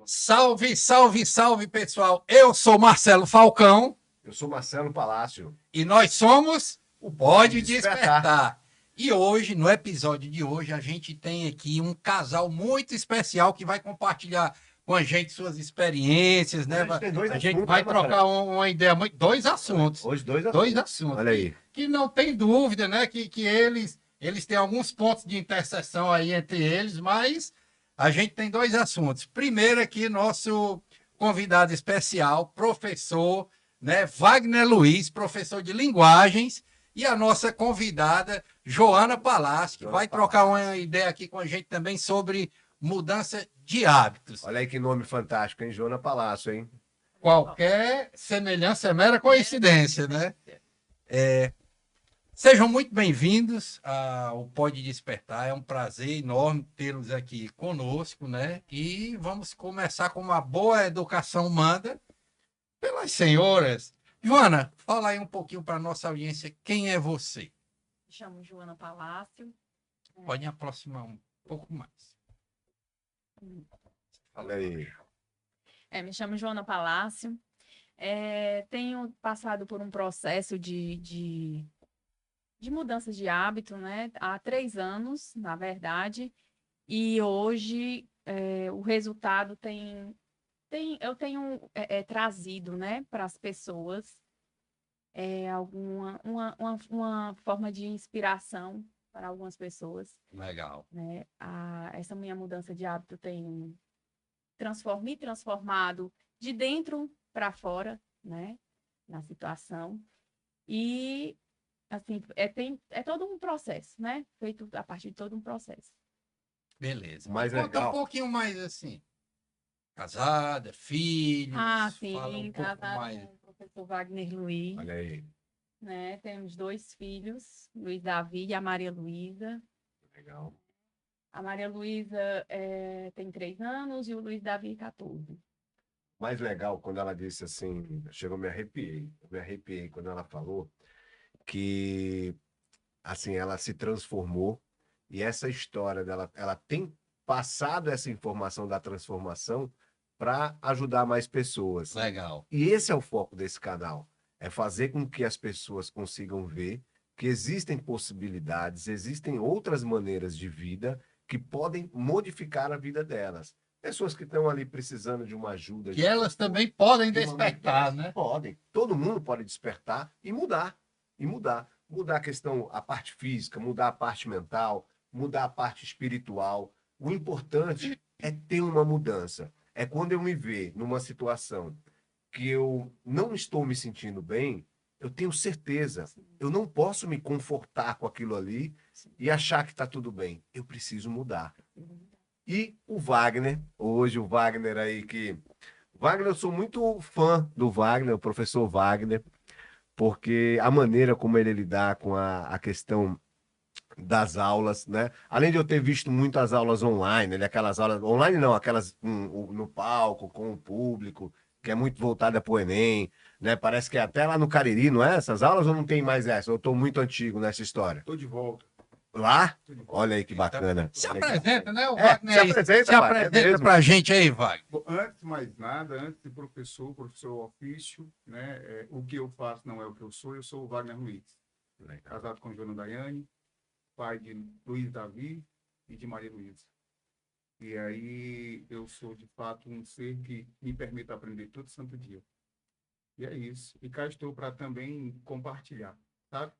Salve, salve, salve, pessoal. Eu sou Marcelo Falcão Eu sou Marcelo Palácio. e nós somos O Pode Pode Despertar. Despertar. E hoje, no episódio de hoje, a gente tem aqui um casal muito especial que vai compartilhar com a gente suas experiências, Hoje né? a gente tem dois A gente assuntos, vai né, Marcelo? trocar uma ideia, dois assuntos. Hoje dois Dois assuntos. assuntos. Olha aí. Que não tem dúvida, né? Que eles têm alguns pontos de interseção aí entre eles, mas a gente tem dois assuntos. Primeiro aqui, nosso convidado especial, professor, né? Wagner Luiz, professor de linguagens, e a nossa convidada, Joana Palácio, que vai trocar uma ideia aqui com a gente também sobre mudança de hábitos. Olha aí que nome fantástico, hein? Joana Palácio, hein? Qualquer semelhança é mera coincidência, né? Sejam muito bem-vindos ao Pode Despertar. É um prazer enorme tê-los aqui conosco, né? E vamos começar com uma boa educação manda pelas senhoras. Joana, fala aí um pouquinho para a nossa audiência quem é você. Me chamo Joana Palácio. Pode aproximar um pouco mais. Olha aí. Me chamo Joana Palácio. Tenho passado por um processo de mudança de hábito, né? Há 3 anos, na verdade. E hoje o resultado eu tenho trazido, né, para as pessoas uma forma de inspiração para algumas pessoas. Legal. Né? Essa minha mudança de hábito tem me transformado de dentro para fora, né, na situação. E assim, é todo um processo, né? Feito a partir de todo um processo. Beleza. Mais Conta legal. um pouquinho mais assim. Casada, filhos. Fala um Sim, pouco casada mais. com o professor Wagner Luiz, Olha aí. né? Temos 2 filhos, Luiz Davi e a Maria Luísa. Legal. A Maria Luísa tem 3 anos e o Luiz Davi 14. Mais legal quando ela disse assim, chegou, me arrepiei. Eu me arrepiei quando ela falou que assim ela se transformou e essa história dela, ela tem passado essa informação da transformação para ajudar mais pessoas. Legal. E esse é o foco desse canal, é fazer com que as pessoas consigam ver que existem possibilidades, existem outras maneiras de vida que podem modificar a vida delas. Pessoas que estão ali precisando de uma ajuda. Que elas também podem de uma despertar, mudança. né? Podem. Todo mundo pode despertar e mudar. E mudar. Mudar a questão, a parte física, mudar a parte mental, mudar a parte espiritual. O importante é ter uma mudança. É quando eu me ver numa situação que eu não estou me sentindo bem, eu tenho certeza, eu não posso me confortar com aquilo ali e achar que está tudo bem. Eu preciso mudar. E o Wagner, hoje o Wagner aí que. Wagner, eu sou muito fã do Wagner, o professor Wagner, porque a maneira como ele lidar com a questão das aulas, né? Além de eu ter visto muitas aulas online, né? Aquelas aulas online não, aquelas no palco, com o público, que é muito voltada para o Enem, né? Parece que é até lá no Cariri, não é? Essas aulas ou não tem mais essa? Eu estou muito antigo nessa história. Tô de volta. Lá? Tô de volta. Olha aí que bacana. Se Olha que apresenta, bacana. né? O É, Wagner se aí. apresenta, Se pai, é apresenta mesmo. para a gente aí, Wagner. Bom, antes de mais nada, antes de professor ofício, né? O que eu faço não é o que eu sou o Wagner Luiz. Casado com Joana Daiane, pai de Luiz Davi e de Maria Luísa. E aí eu sou, de fato, um ser que me permite aprender todo santo dia. E é isso. E cá estou para também compartilhar, sabe?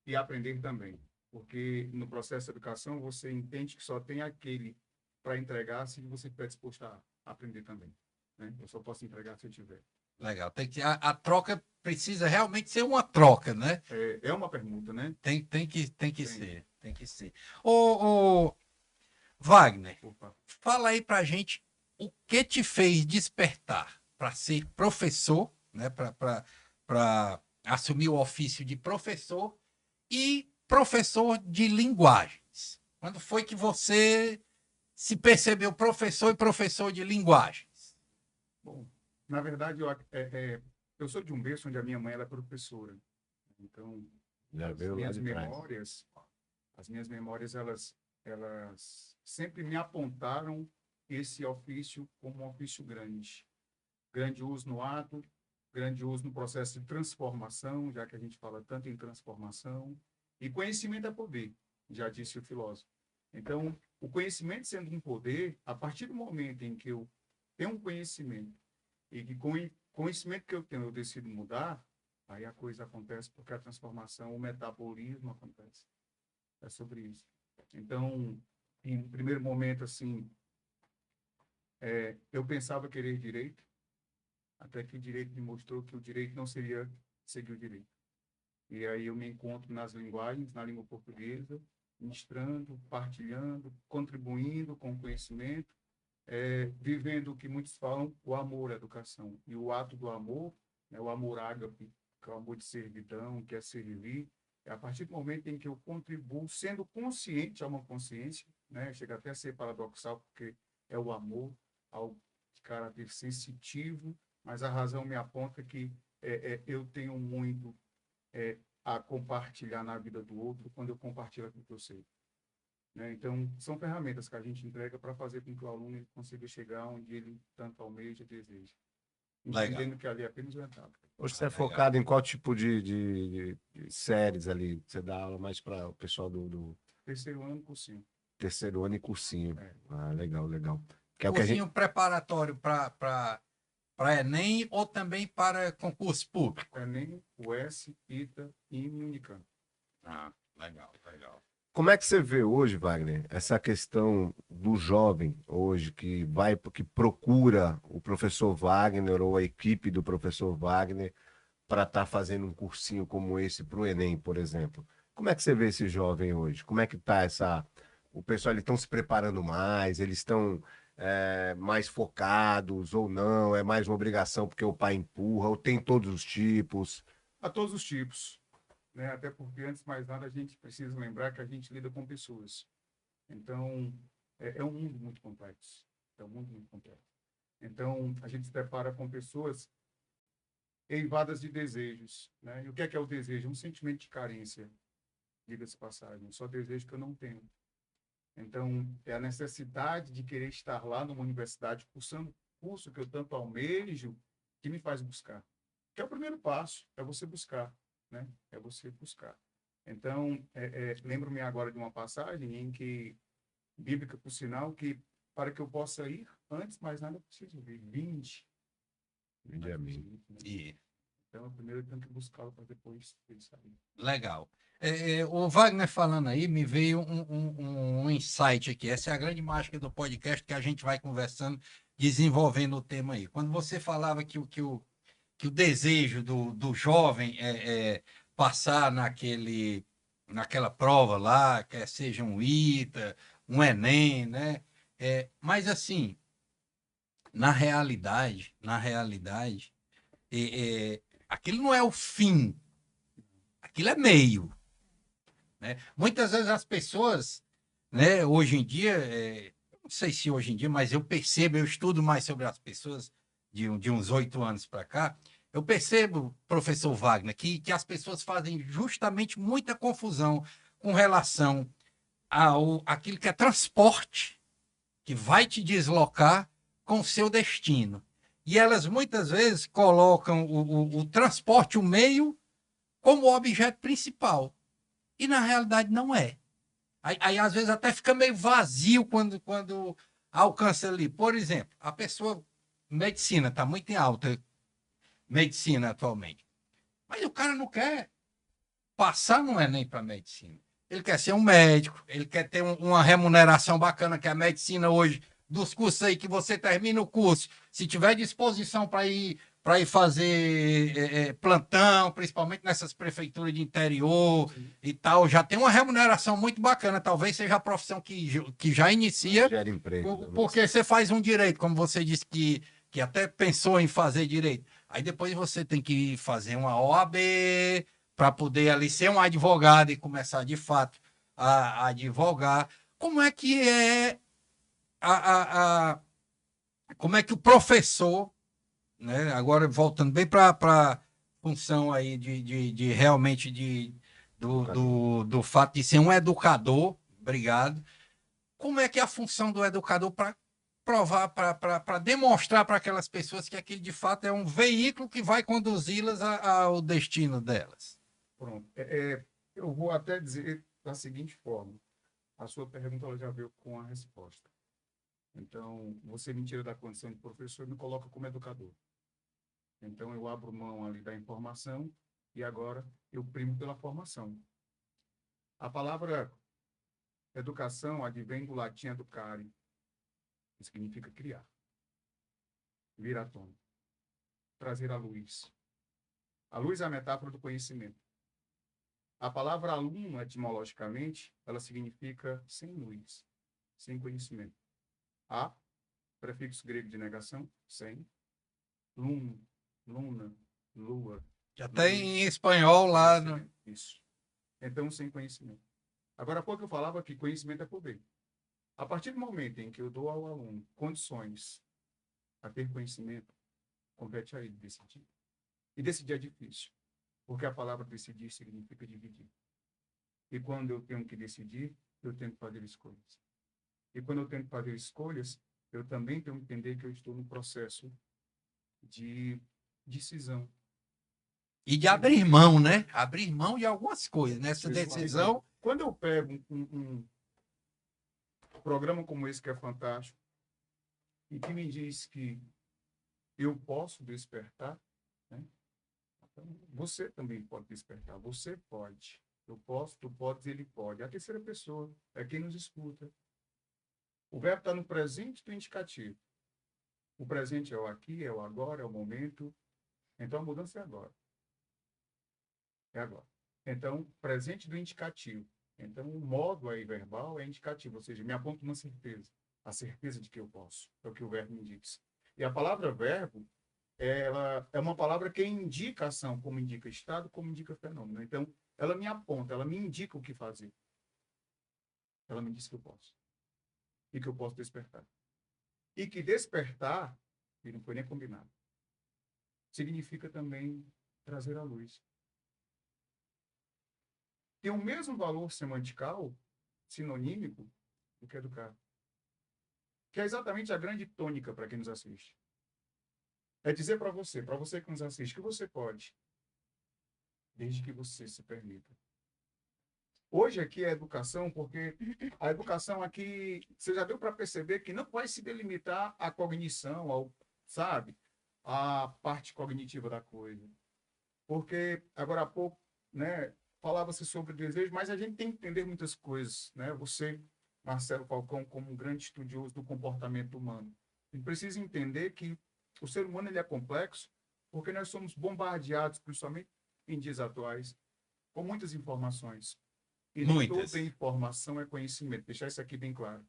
E aprender também. Porque no processo de educação você entende que só tem aquele para entregar se você estiver disposto a aprender também. Né? Eu só posso entregar se eu tiver. Legal. A troca precisa realmente ser uma troca, né? É uma pergunta, né? Tem que ser. Tem que ser. Ô, Wagner, Opa. fala aí pra gente o que te fez despertar para ser professor, né? Para assumir o ofício de professor e professor de linguagens. Quando foi que você se percebeu professor e professor de linguagens? Bom, na verdade, eu sou de um berço onde a minha mãe ela é professora. Então, Já as veio lá minhas de trás. memórias, as minhas memórias, elas sempre me apontaram esse ofício como um ofício grande. Grandioso no ato, grandioso no processo de transformação, já que a gente fala tanto em transformação. E conhecimento é poder, já disse o filósofo. Então, o conhecimento sendo um poder, a partir do momento em que eu tenho um conhecimento e que com o conhecimento que eu tenho eu decido mudar, aí a coisa acontece porque a transformação, o metabolismo acontece. É sobre isso. Então, em um primeiro momento, assim, eu pensava querer direito, até que o direito me mostrou que o direito não seria seguir o direito. E aí eu me encontro nas linguagens, na língua portuguesa, ministrando, partilhando, contribuindo com o conhecimento, vivendo o que muitos falam, o amor à educação. E o ato do amor, né, o amor ágape, que é o amor de servidão, que é servir, é a partir do momento em que eu contribuo, sendo consciente, há uma consciência, né, chega até a ser paradoxal, porque é o amor ao caráter sensitivo, mas a razão me aponta que eu tenho muito a compartilhar na vida do outro quando eu compartilho aquilo que eu sei. Né? Então, são ferramentas que a gente entrega para fazer com que o aluno ele consiga chegar onde ele tanto almeja e deseja. Entendendo que ali é apenas uma etapa. Hoje você é focado em qual tipo de séries ali? Você dá aula mais para o pessoal do Terceiro ano, cursinho. terceiro ano e cursinho. Ah, legal, legal. Que é o que Cursinho preparatório para Enem ou também para concurso público? Enem, UES, ITA e Unicamp. Ah, legal, legal. Como é que você vê hoje, Wagner, essa questão do jovem hoje que procura o professor Wagner ou a equipe do professor Wagner para estar fazendo um cursinho como esse para o Enem, por exemplo? Como é que você vê esse jovem hoje? Como é que está o pessoal, eles estão se preparando mais, eles estão mais focados ou não? É mais uma obrigação porque o pai empurra, ou tem todos os tipos? A todos os tipos. Né? Até porque, antes de mais nada, a gente precisa lembrar que a gente lida com pessoas. Então, é um mundo muito complexo. É um mundo muito complexo. Então, a gente se depara com pessoas eivadas de desejos. Né? E o que é o desejo? Um sentimento de carência, diga-se passagem. Só desejo que eu não tenho. Então, é a necessidade de querer estar lá numa universidade cursando o curso que eu tanto almejo que me faz buscar. Que é o primeiro passo, é você buscar. Né? É você buscar. Então, lembro-me agora de uma passagem em que, bíblica por sinal, que para que eu possa ir, antes mais nada eu preciso vir. Vinde a mim. E Então, primeiro eu tenho que buscá-lo para depois ele sair. legal. O Wagner falando aí, me veio um insight aqui. Essa é a grande mágica do podcast, que a gente vai conversando, desenvolvendo o tema aí. Quando você falava que o desejo do jovem é passar naquela prova lá, quer seja um ITA, um Enem, né? Mas assim, na realidade, aquilo não é o fim, aquilo é meio. Né? Muitas vezes as pessoas, né, hoje em dia, não sei se hoje em dia, mas eu percebo, eu estudo mais sobre as pessoas de uns 8 anos para cá, eu percebo, professor Wagner, que as pessoas fazem justamente muita confusão com relação àquilo que é transporte, que vai te deslocar com o seu destino. E elas muitas vezes colocam o transporte, o meio, como objeto principal. E na realidade não é. Aí às vezes até fica meio vazio quando alcança ali. Por exemplo, a pessoa, medicina, está muito em alta, medicina atualmente. Mas o cara não quer passar no Enem para medicina. Ele quer ser um médico, ele quer ter uma remuneração bacana, que a medicina hoje, dos cursos aí que você termina o curso, se tiver disposição para ir fazer plantão, principalmente nessas prefeituras de interior e tal, já tem uma remuneração muito bacana. Talvez seja a profissão que já inicia, Gera emprego, porque você faz um direito, como você disse que até pensou em fazer direito. Aí depois você tem que fazer uma OAB para poder ali ser um advogado e começar de fato a advogar. Como é que como é que o professor, né, agora voltando bem para a função aí de realmente do fato de ser um educador, obrigado. Como é que é a função do educador para provar, para demonstrar para aquelas pessoas que aquilo de fato é um veículo que vai conduzi-las ao destino delas? Pronto. Eu vou até dizer da seguinte forma. A sua pergunta ela já veio com a resposta. Então, você me tira da condição de professor e me coloca como educador. Então, eu abro mão ali da informação e agora eu primo pela formação. A palavra educação advém do latim educare, que significa criar, vir à tona, trazer à luz. A luz é a metáfora do conhecimento. A palavra aluno, etimologicamente, ela significa sem luz, sem conhecimento. A, prefixo grego de negação, sem. Luno, luna, lua. Já tem em espanhol lá. Isso. Então, sem conhecimento. Agora, há pouco eu falava que conhecimento é poder. A partir do momento em que eu dou ao aluno condições a ter conhecimento, compete a ele decidir. E decidir é difícil, porque a palavra decidir significa dividir. E quando eu tenho que decidir, eu tenho que fazer escolhas. E quando eu tenho que fazer escolhas, eu também tenho que entender que eu estou no processo de decisão. E de abrir mão, né? Abrir mão de algumas coisas. Nessa decisão. Quando eu pego um programa como esse, que é fantástico, e que me diz que eu posso despertar, né? Então, você também pode despertar. Você pode. Eu posso, tu podes, ele pode. A terceira pessoa é quem nos escuta. O verbo está no presente do indicativo. O presente é o aqui, é o agora, é o momento. Então, a mudança é agora. É agora. Então, presente do indicativo. Então, o modo aí verbal é indicativo, ou seja, me aponta uma certeza. A certeza de que eu posso. É o que o verbo me diz. E a palavra verbo, ela é uma palavra que indica ação, como indica estado, como indica fenômeno. Então, ela me aponta, ela me indica o que fazer. Ela me diz que eu posso. E que eu posso despertar. E que despertar, e não foi nem combinado, significa também trazer à luz. Tem o mesmo valor semântico, sinonímico, do que educar. Que é exatamente a grande tônica para quem nos assiste. É dizer para você que nos assiste, que você pode, desde que você se permita. Hoje aqui é educação, porque a educação aqui, você já deu para perceber que não vai se delimitar à cognição, ao, sabe, à parte cognitiva da coisa. Porque, agora há pouco, né, falava-se sobre desejo, mas a gente tem que entender muitas coisas, né? Você, Marcelo Falcão, como um grande estudioso do comportamento humano, a gente precisa entender que o ser humano ele é complexo, porque nós somos bombardeados, principalmente em dias atuais, com muitas informações. E nem toda informação é conhecimento. Deixar isso aqui bem claro.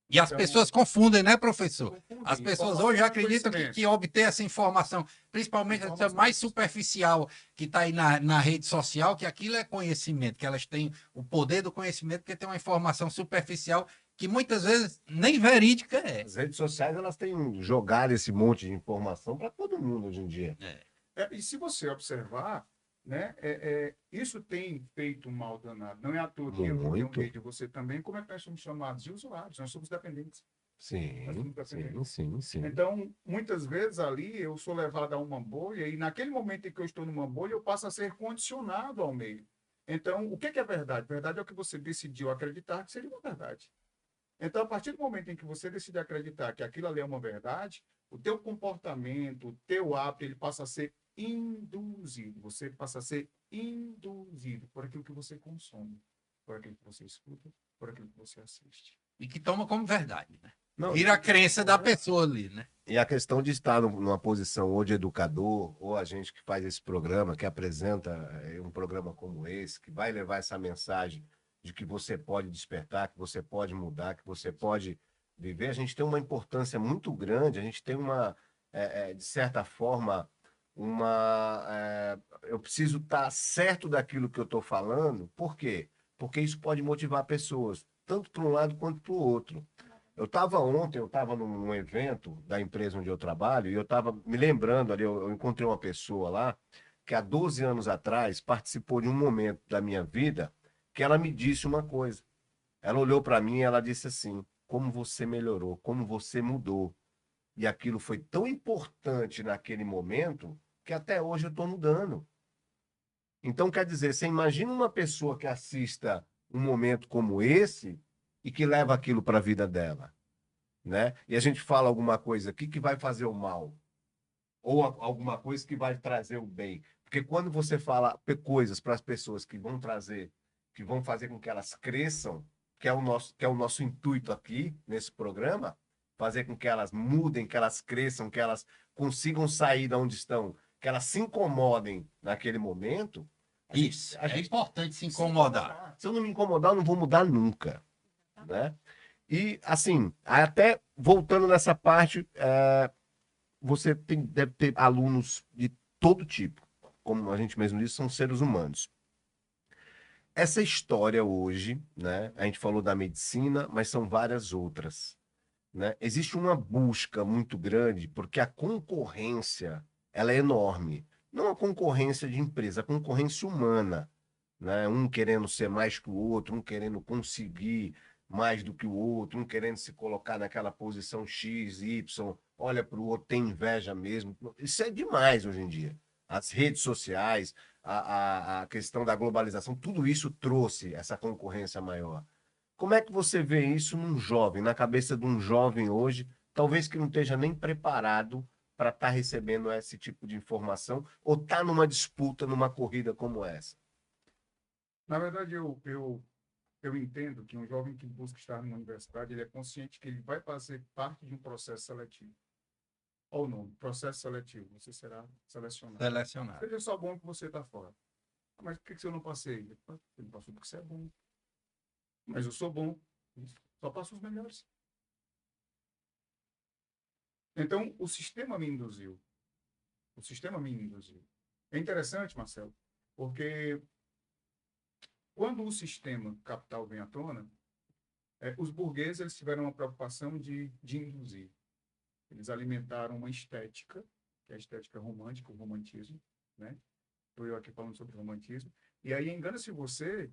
E as pessoas confundem, né, professor? As pessoas hoje é acreditam que obter essa informação, principalmente essa mais superficial que está aí na rede social, que aquilo é conhecimento, que elas têm o poder do conhecimento, porque tem uma informação superficial que muitas vezes nem verídica é. As redes sociais, elas têm jogado esse monte de informação para todo mundo hoje em dia. E se você observar, né, isso tem feito um mal danado. Não é à toa que eu tenho medo de você também. Como é que nós somos chamados de usuários? Nós somos dependentes. Sim. Então, muitas vezes ali eu sou levado a uma bolha e naquele momento em que eu estou numa bolha, eu passo a ser condicionado ao meio. Então, o que é verdade? Verdade é o que você decidiu acreditar que seria uma verdade. Então, a partir do momento em que você decide acreditar que aquilo ali é uma verdade, o teu comportamento, o teu hábito, ele passa a ser induzido. Você passa a ser induzido por aquilo que você consome, por aquilo que você escuta, por aquilo que você assiste. E que toma como verdade, né? Vira a crença da pessoa ali, né? E a questão de estar numa posição ou de educador, ou a gente que faz esse programa, que apresenta um programa como esse, que vai levar essa mensagem de que você pode despertar, que você pode mudar, que você pode viver, a gente tem uma importância muito grande, a gente tem uma, de certa forma, eu preciso estar certo daquilo que eu estou falando. Por quê? Porque isso pode motivar pessoas, tanto para um lado quanto para o outro. Ontem eu estava num evento da empresa onde eu trabalho, e eu estava me lembrando ali, eu encontrei uma pessoa lá, que há 12 anos atrás participou de um momento da minha vida, que ela me disse uma coisa. Ela olhou para mim e ela disse assim: como você melhorou, como você mudou. E aquilo foi tão importante naquele momento que até hoje eu estou mudando. Então, quer dizer, você imagina uma pessoa que assista um momento como esse e que leva aquilo para a vida dela, né? E a gente fala alguma coisa aqui que vai fazer o mal, ou alguma coisa que vai trazer o bem. Porque quando você fala coisas para as pessoas que vão trazer, que vão fazer com que elas cresçam, que é o nosso intuito aqui nesse programa, fazer com que elas mudem, que elas cresçam, que elas consigam sair de onde estão, que elas se incomodem naquele momento. Isso, a é gente importante se incomodar. Se eu não me incomodar, eu não vou mudar nunca, né? E, assim, até voltando nessa parte, você deve ter alunos de todo tipo, como a gente mesmo disse, são seres humanos. Essa história hoje, né? A gente falou da medicina, mas são várias outras, né? Existe uma busca muito grande, porque a concorrência, ela é enorme. Não a concorrência de empresa, a concorrência humana, né? Um querendo ser mais que o outro, um querendo conseguir mais do que o outro, um querendo se colocar naquela posição X, Y, olha para o outro, tem inveja mesmo. Isso é demais hoje em dia. As redes sociais, a questão da globalização, tudo isso trouxe essa concorrência maior. Como é que você vê isso num jovem, na cabeça de um jovem hoje, talvez que não esteja nem preparado para estar recebendo esse tipo de informação ou estar numa disputa, numa corrida como essa? Na verdade, eu entendo que um jovem que busca estar numa universidade, ele é consciente que ele vai fazer parte de um processo seletivo. Ou não, processo seletivo, você será selecionado. Selecionado. Seja só bom que você está fora. Mas por que eu não passei? Eu não passou porque você é bom. Mas eu sou bom. Só passo os melhores. Então, o sistema me induziu. O sistema me induziu. É interessante, Marcelo, porque quando o sistema capital vem à tona, os burgueses eles tiveram uma preocupação de induzir. Eles alimentaram uma estética, que é a estética romântica, o romantismo, né? Estou eu aqui falando sobre romantismo. E aí engana-se você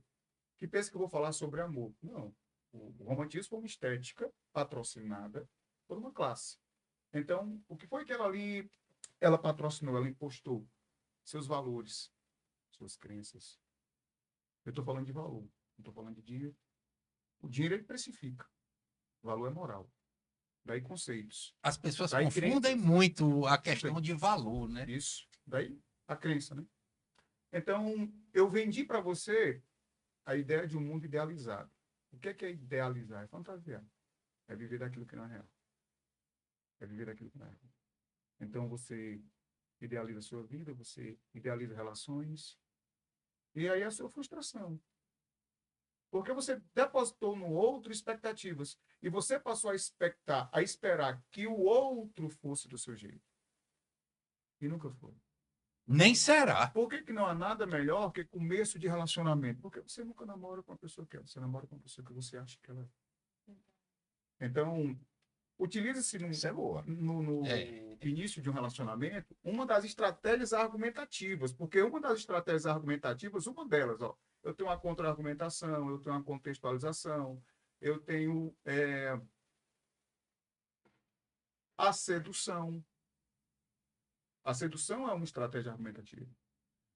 que pensa que eu vou falar sobre amor. Não. O romantismo foi uma estética patrocinada por uma classe. Então, o que foi que ela patrocinou, ela impostou seus valores, suas crenças. Eu estou falando de valor, não estou falando de dinheiro. O dinheiro ele precifica. O valor é moral. Daí conceitos. As pessoas Daí confundem crenças. muito a questão de valor, né? Isso. Daí a crença, né? Então, eu vendi para você a ideia de um mundo idealizado. O que é idealizar? É fantasiar. É viver daquilo que não é real. É viver daquilo que não é real. Então, você idealiza a sua vida, você idealiza relações, e aí é a sua frustração. Porque você depositou no outro expectativas, e você passou a esperar que o outro fosse do seu jeito. E nunca foi. Nem será. Por que não há nada melhor que começo de relacionamento? Porque você nunca namora com a pessoa que é. Você namora com a pessoa que você acha que ela é. Então, utiliza-se no início de um relacionamento uma das estratégias argumentativas. Porque uma das estratégias argumentativas, uma delas, ó, eu tenho uma contra-argumentação, eu tenho uma contextualização, eu tenho a sedução. A sedução é uma estratégia argumentativa.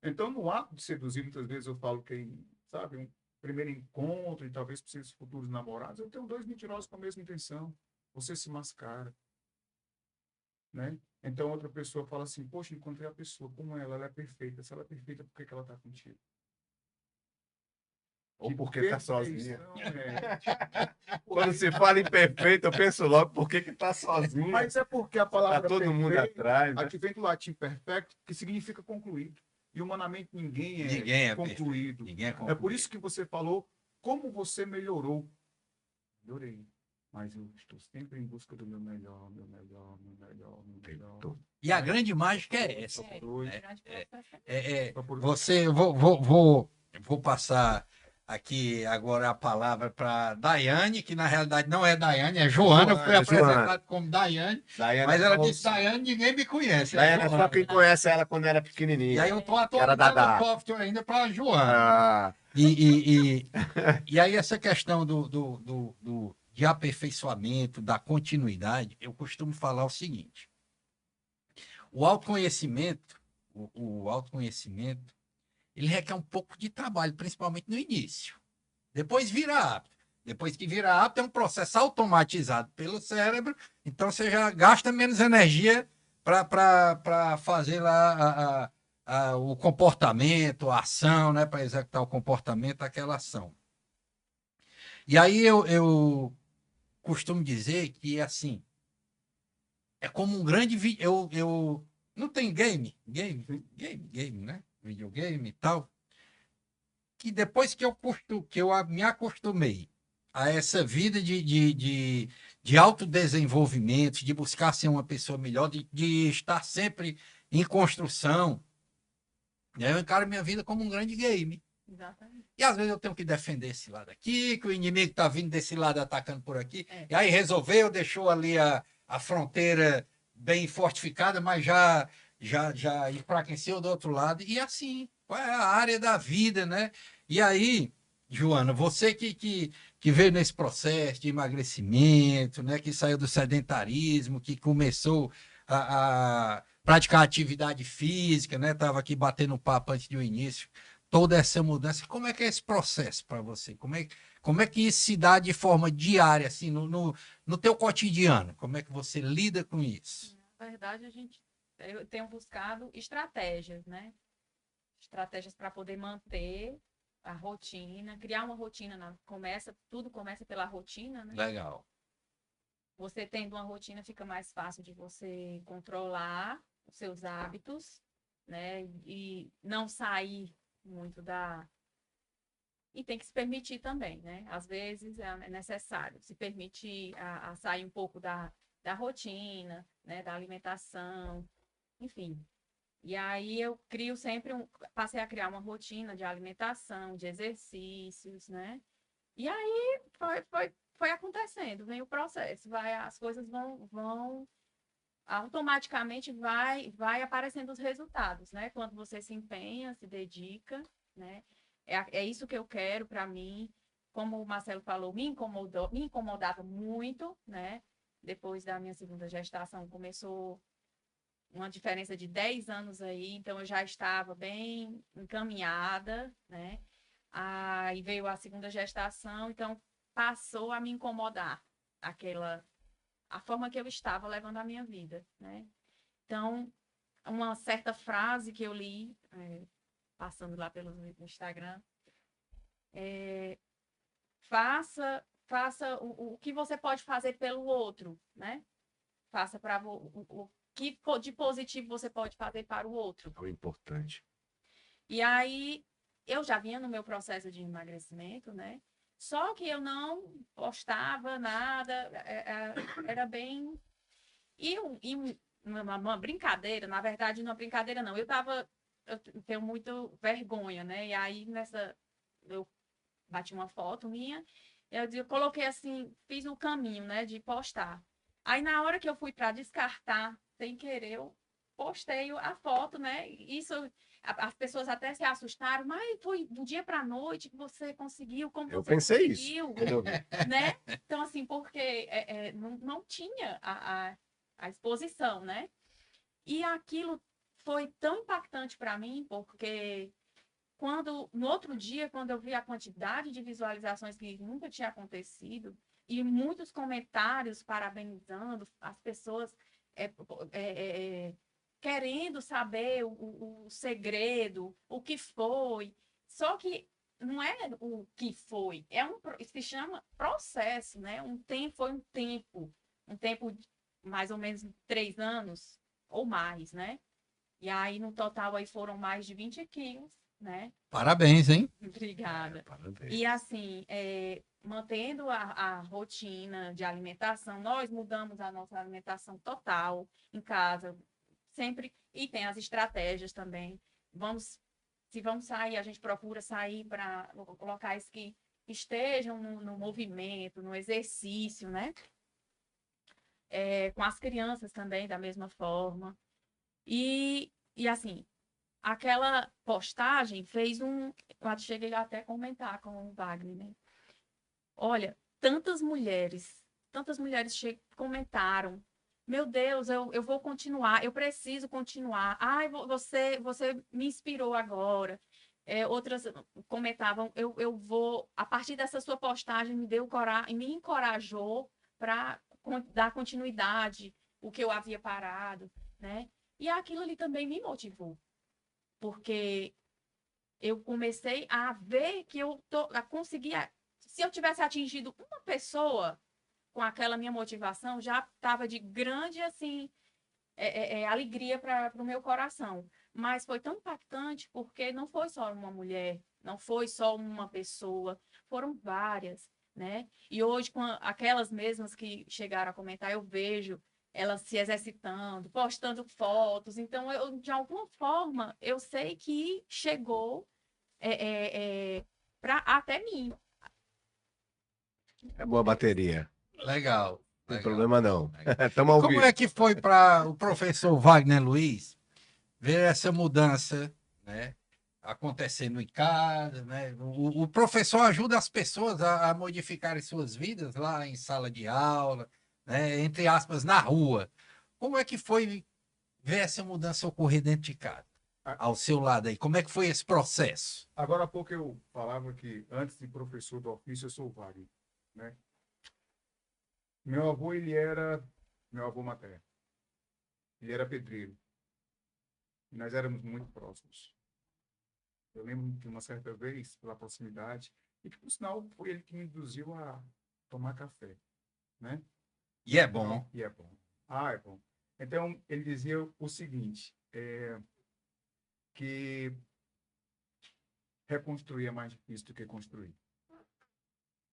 Então, no ato de seduzir, muitas vezes eu falo que, sabe, um primeiro encontro e talvez para esses futuros namorados, eu tenho dois mentirosos com a mesma intenção. Você se mascara. Né? Então, outra pessoa fala assim, poxa, encontrei a pessoa, como ela é perfeita. Se ela é perfeita, por que ela está contigo? Ou porque está sozinha. É. Quando se fala em perfeito, eu penso logo, por que está sozinha? Mas é porque a palavra Está todo mundo atrás. Né? aqui vem do latim perfecto, que significa concluído. E humanamente ninguém é concluído. Ninguém é concluído. É por isso que você falou como você melhorou. Melhorei. Mas eu estou sempre em busca do meu melhor, meu melhor, meu melhor, meu melhor. E a grande mágica é essa. Você, Vou passar aqui agora a palavra para Daiane, que na realidade não é Daiane, é Joana. Eu fui apresentado como Daiane, mas ela disse Daiane, ninguém me conhece. Daiane é só quem conhece ela quando era pequenininha. E aí eu estou atualizando o software ainda para Joana. Ah. E aí essa questão do de aperfeiçoamento, da continuidade, eu costumo falar o seguinte: o autoconhecimento, o autoconhecimento, ele requer um pouco de trabalho, principalmente no início. Depois vira hábito. Depois que vira hábito, é um processo automatizado pelo cérebro, então você já gasta menos energia para fazer lá o comportamento, a ação, né? Para executar o comportamento, aquela ação. E aí eu costumo dizer que, assim, é como um grande... Eu não tem game, né? Videogame e tal. Que depois que eu me acostumei a essa vida de autodesenvolvimento, de buscar ser uma pessoa melhor, de estar sempre em construção, né? Eu encaro minha vida como um grande game. Exatamente. E às vezes eu tenho que defender esse lado aqui, que o inimigo está vindo desse lado atacando por aqui. É. E aí resolveu, deixou ali a fronteira bem fortificada, mas já enfraqueceu do outro lado. E assim, qual é a área da vida, né? E aí, Joana, você que veio nesse processo de emagrecimento, né? Que saiu do sedentarismo, que começou a praticar atividade física, né? Estava aqui batendo papo antes do início, toda essa mudança. Como é que é esse processo para você? Como é que isso se dá de forma diária, assim, no teu cotidiano? Como é que você lida com isso? Na verdade, eu tenho buscado estratégias, né? Estratégias para poder manter a rotina, criar uma rotina. Tudo começa pela rotina, né? Legal. Você tendo uma rotina, fica mais fácil de você controlar os seus hábitos, né? E não sair muito da. E tem que se permitir também, né? Às vezes é necessário se permitir a sair um pouco da rotina, né? Da alimentação, enfim. E aí eu passei a criar uma rotina de alimentação, de exercícios, né? E aí foi acontecendo, vem o processo, as coisas vão automaticamente vai aparecendo os resultados, né? Quando você se empenha, se dedica, né? É isso que eu quero para mim. Como o Marcelo falou, me incomodava muito, né? Depois da minha segunda gestação, começou uma diferença de 10 anos aí, então eu já estava bem encaminhada, né? Aí veio a segunda gestação, então passou a me incomodar a forma que eu estava levando a minha vida, né? Então, uma certa frase que eu li, passando lá pelo Instagram, faça o que você pode fazer pelo outro, né? Faça para o que de positivo você pode fazer para o outro. É o importante. E aí, eu já vinha no meu processo de emagrecimento, né? Só que eu não postava nada, era bem... E uma brincadeira, na verdade, não é brincadeira, não. Eu tenho muito vergonha, né? E aí, eu bati uma foto minha, eu coloquei assim, fiz o caminho, né, de postar. Aí, na hora que eu fui para descartar, sem querer, eu postei a foto, né? Isso, as pessoas até se assustaram, mas foi do dia para a noite que você conseguiu, como Eu você pensei conseguiu, isso quando eu vi. né? Então, assim, porque não tinha a exposição, né? E aquilo foi tão impactante para mim, porque no outro dia, quando eu vi a quantidade de visualizações que nunca tinha acontecido, e muitos comentários parabenizando, as pessoas querendo saber o segredo, o que foi. Só que não é o que foi, se chama processo, né? Foi um tempo de mais ou menos 3 anos ou mais, né? E aí, no total, aí foram mais de 20 quilos, né? Parabéns, hein? Obrigada. Parabéns. E assim, mantendo a rotina de alimentação, nós mudamos a nossa alimentação total em casa, sempre, e tem as estratégias também. Se vamos sair, a gente procura sair para locais que estejam no movimento, no exercício, né? Com as crianças também, da mesma forma. E assim, aquela postagem fez eu cheguei até a comentar com o Wagner, né? Olha, tantas mulheres comentaram: meu Deus, eu vou continuar, eu preciso continuar. Ai, você me inspirou agora. Outras comentavam: eu vou, a partir dessa sua postagem, me encorajou para dar continuidade o que eu havia parado, né? E aquilo ali também me motivou, porque eu comecei a ver que a conseguir, se eu tivesse atingido uma pessoa com aquela minha motivação, já estava de grande, assim, alegria para o meu coração. Mas foi tão impactante porque não foi só uma mulher, não foi só uma pessoa, foram várias, né? E hoje, com aquelas mesmas que chegaram a comentar, eu vejo elas se exercitando, postando fotos. Então, de alguma forma, eu sei que chegou até mim. É boa bateria. Legal. Não tem Legal. problema não. Legal. Estamos ao Como vivo. é que foi para o professor Wagner Luiz ver essa mudança, né, acontecendo em casa, né? O professor ajuda as pessoas a modificarem suas vidas lá em sala de aula, né, entre aspas, na rua. Como é que foi ver essa mudança ocorrer dentro de casa, A- ao seu lado aí? Como é que foi esse processo? Agora há pouco eu falava que antes de professor do ofício eu sou o Wagner, né? Meu avô, ele era meu avô materno. Ele era pedreiro. E nós éramos muito próximos. Eu lembro de uma certa vez, pela proximidade, e que, por sinal, foi ele que me induziu a tomar café, né? E é bom. E é bom. Ah, é bom. Então, ele dizia o seguinte, que reconstruir é mais difícil do que construir.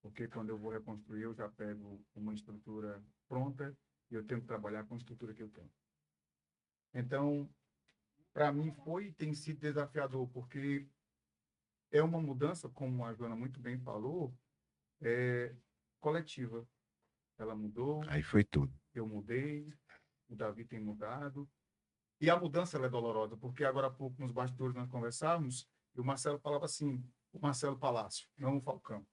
Porque quando eu vou reconstruir, eu já pego uma estrutura pronta e eu tenho que trabalhar com a estrutura que eu tenho. Então, para mim foi e tem sido desafiador, porque é uma mudança, como a Joana muito bem falou, coletiva. Ela mudou, Aí foi tudo. eu mudei, o Davi tem mudado. E a mudança ela é dolorosa, porque agora há pouco nos bastidores nós conversávamos e o Marcelo falava assim, o Marcelo Palácio, não o Falcão.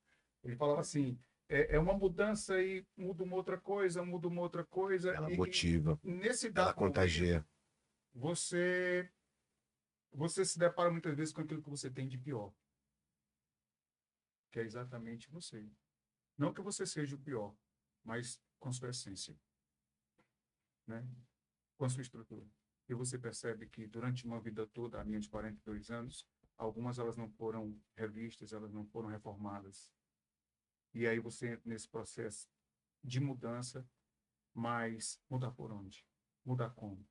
Ele falava assim, é uma mudança e muda uma outra coisa, muda uma outra coisa. Ela e motiva, nesse ela dado contagia. momento, você se depara muitas vezes com aquilo que você tem de pior. Que é exatamente você. Não que você seja o pior, mas com sua essência, né? Com a sua estrutura. E você percebe que durante uma vida toda, a minha de 42 anos, algumas elas não foram revistas, elas não foram reformadas. E aí você entra nesse processo de mudança, mas mudar por onde? Mudar como?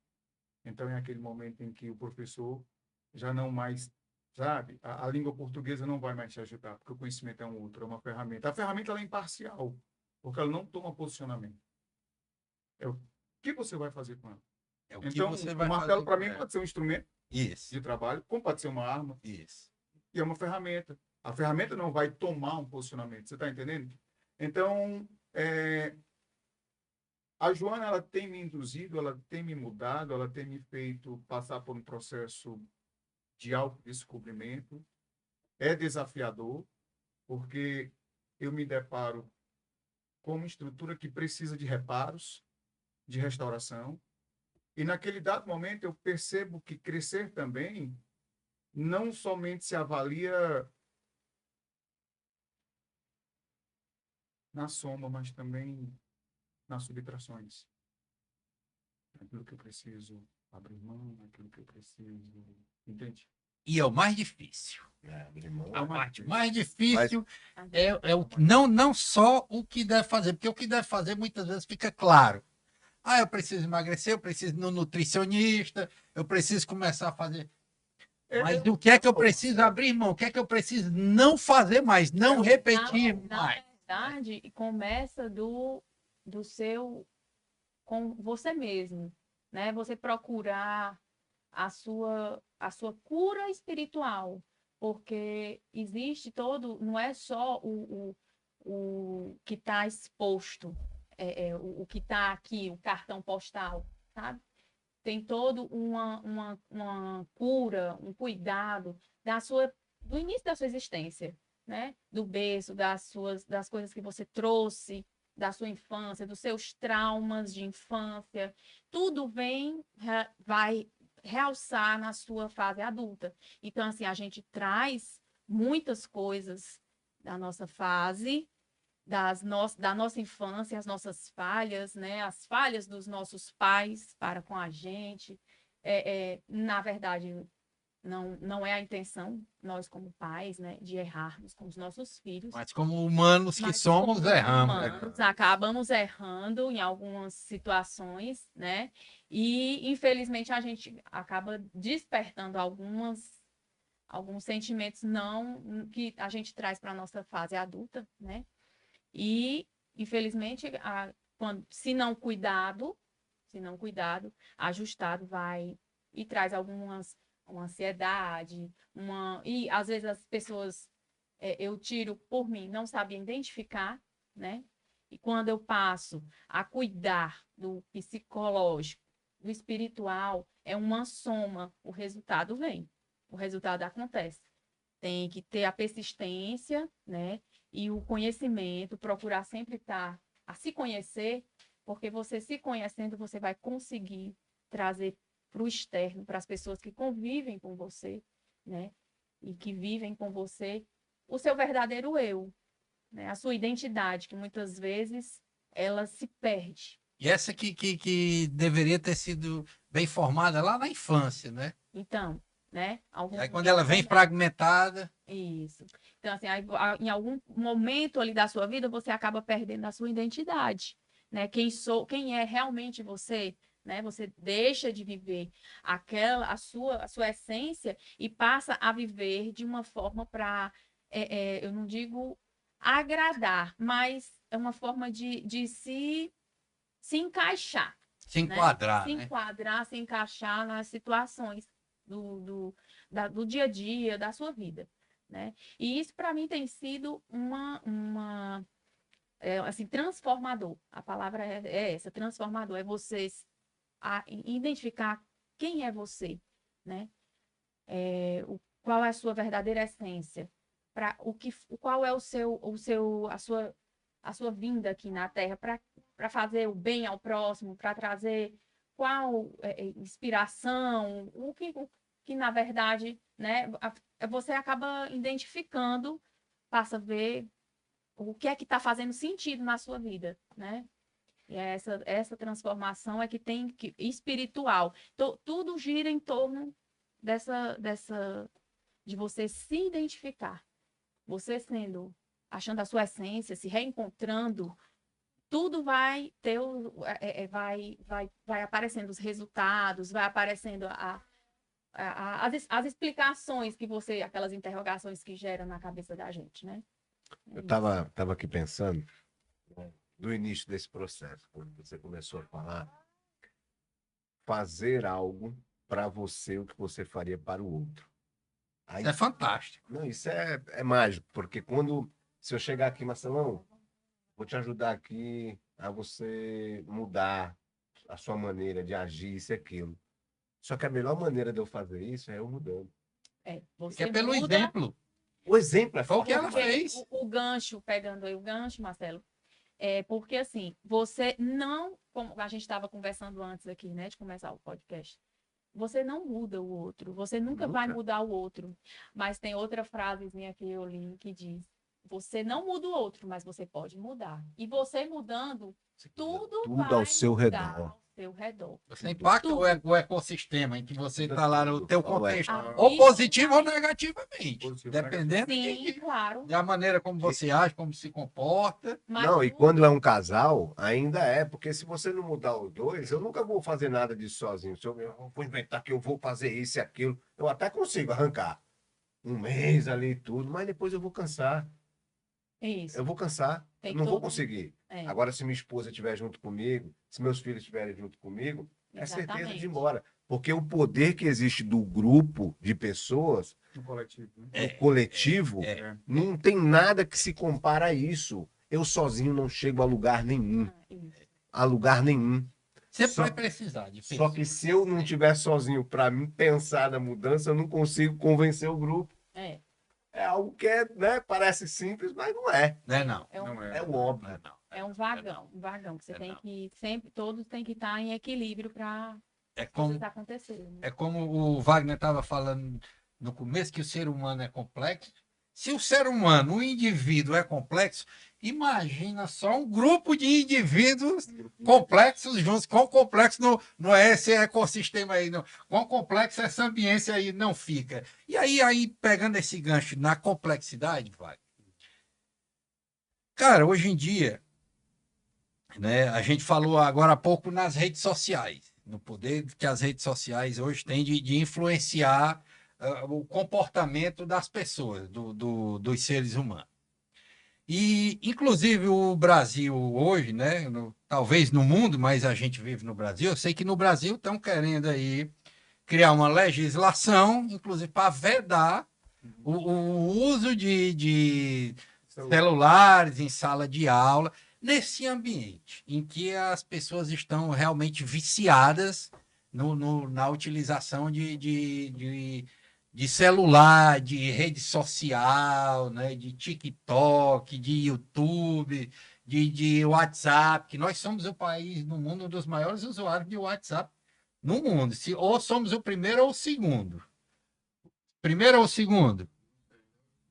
Então é aquele momento em que o professor já não mais, sabe, a língua portuguesa não vai mais te ajudar, porque o conhecimento é um outro, é uma ferramenta. A ferramenta ela é imparcial, porque ela não toma posicionamento. É o que você vai fazer com ela. É o que Então, você o vai martelo fazer para com mim ela. pode ser um instrumento Isso, de trabalho, como pode ser uma arma, isso. e é uma ferramenta. A ferramenta não vai tomar um posicionamento, você está entendendo? Então, a Joana, ela tem me induzido, ela tem me mudado, ela tem me feito passar por um processo de autodescobrimento. É desafiador, porque eu me deparo com uma estrutura que precisa de reparos, de restauração, e naquele dado momento eu percebo que crescer também não somente se avalia na soma, mas também nas subtrações. Aquilo que eu preciso abrir mão, aquilo que eu preciso. Entende? E é o mais difícil. Abrir mão. A É o mais parte difícil. mais difícil Às é o não só o que deve fazer, porque o que deve fazer muitas vezes fica claro. Ah, eu preciso emagrecer, eu preciso ir no nutricionista, eu preciso começar a fazer. Mas o que é que eu preciso abrir mão? O que é que eu preciso não fazer mais, não repetir Na mais? verdade, começa do seu com você mesmo, né? Você procurar a sua cura espiritual, porque existe todo, não é só o que está exposto, o que está aqui, o cartão postal, sabe? Tem todo uma cura, um cuidado do início da sua existência, né? Do berço, das coisas que você trouxe da sua infância, dos seus traumas de infância, tudo vai realçar na sua fase adulta. Então, assim, a gente traz muitas coisas da nossa fase, da nossa infância, as nossas falhas, né? As falhas dos nossos pais para com a gente. Na verdade, não é a intenção, nós como pais, né, de errarmos com os nossos filhos. Mas como humanos que Mas somos, como erramos. humanos, acabamos errando em algumas situações, né? E, infelizmente, a gente acaba despertando alguns sentimentos não que a gente traz para a nossa fase adulta, né? E, infelizmente, se não cuidado, ajustado, vai e traz uma ansiedade, e às vezes as pessoas, eu tiro por mim, não sabem identificar, né? E quando eu passo a cuidar do psicológico, do espiritual, é uma soma, o resultado vem, o resultado acontece. Tem que ter a persistência, né? E o conhecimento, procurar sempre estar a se conhecer, porque você se conhecendo, você vai conseguir trazer para o externo, para as pessoas que convivem com você, né? E que vivem com você, o seu verdadeiro eu, né? A sua identidade, que muitas vezes ela se perde. E essa que deveria ter sido bem formada lá na infância, né? Então, né? E aí quando ela vem fragmentada... Isso. Então, assim, em algum momento ali da sua vida, você acaba perdendo a sua identidade, né? Quem é realmente você, né? Você deixa de viver a sua essência e passa a viver de uma forma para, eu não digo agradar, mas é uma forma de se encaixar. Se enquadrar, né? né? Se enquadrar, se encaixar nas situações do dia a dia, da sua vida, né? E isso, para mim, tem sido assim, transformador. A palavra é essa, transformador. É você identificar quem é você, né? Qual é a sua verdadeira essência, qual é a sua vinda aqui na Terra para fazer o bem ao próximo, para trazer qual inspiração, o que na verdade, né, você acaba identificando, passa a ver o que é que está fazendo sentido na sua vida, né? E essa transformação é que tem espiritual. Tudo gira em torno de você se identificar. Você achando a sua essência, se reencontrando, tudo vai ter vai aparecendo os resultados, vai aparecendo as explicações aquelas interrogações que geram na cabeça da gente, né? Eu tava aqui pensando, né, do início desse processo, quando você começou a falar, fazer algo para você o que você faria para o outro. Aí, Isso é fantástico. não, isso é mágico, porque se eu chegar aqui, Marcelão, vou te ajudar aqui a você mudar a sua maneira de agir, isso e aquilo. Só que a melhor maneira de eu fazer isso é eu mudando. Porque é pelo muda, exemplo. O exemplo é Foi o que ela porque fez. o gancho, pegando aí o gancho, Marcelo, porque assim, você não, como a gente estava conversando antes aqui, né, de começar o podcast, você não muda o outro, você nunca vai mudar o outro. Mas tem outra frasezinha que eu li que diz: você não muda o outro, mas você pode mudar. E você mudando, tudo vai ao seu mudar redor. ao seu redor. Você impacta Tudo. o ecossistema em que você está lá no teu contexto, Ah, ou isso positivo ou vai. negativamente, Positivo, dependendo Sim, claro. da maneira como você age, como se comporta. Mas Não, e tudo- quando é um casal, ainda porque se você não mudar os dois, eu nunca vou fazer nada disso sozinho. Se eu vou inventar que eu vou fazer isso e aquilo, eu até consigo arrancar um mês ali e tudo, mas depois eu vou cansar. Isso. Eu vou cansar, Tem eu não vou todo- conseguir. É, Agora, se minha esposa estiver junto comigo, se meus filhos estiverem junto comigo, é certeza de ir exatamente. embora. Porque o poder que existe do grupo de pessoas, No coletivo, né? do coletivo, não tem nada que se compara a isso. Eu sozinho não chego a lugar nenhum. Isso. A lugar nenhum. Sempre Só- vai precisar de Só que se eu não estiver sozinho para mim pensar na mudança, eu não consigo convencer o grupo. É. é algo que né, parece simples, mas não é. Né, não. Não É é. o óbvio. Não é, não. É um vagão que você É tem não. que sempre, todos têm que estar em equilíbrio para É fazer como, isso acontecer. Né? é como o Wagner estava falando no começo, que o ser humano é complexo. Se o ser humano, o indivíduo é complexo, imagina só um grupo de indivíduos complexos juntos. Quão complexo não é esse ecossistema aí, não. Quão complexo essa ambiência aí não fica. E aí pegando esse gancho na complexidade, Wagner, cara, hoje em dia, né, a gente falou agora há pouco nas redes sociais, no poder que as redes sociais hoje têm de influenciar o comportamento das pessoas, dos seres humanos. E, inclusive, o Brasil hoje, né, talvez no mundo, mas a gente vive no Brasil, eu sei que no Brasil estão querendo aí criar uma legislação, inclusive para vedar o uso de celulares em sala de aula, nesse ambiente em que as pessoas estão realmente viciadas na utilização de celular, de rede social, né, de TikTok, de YouTube, de WhatsApp, que nós somos o país no mundo um dos maiores usuários de WhatsApp no mundo. Ou somos o primeiro ou o segundo. Primeiro ou o segundo?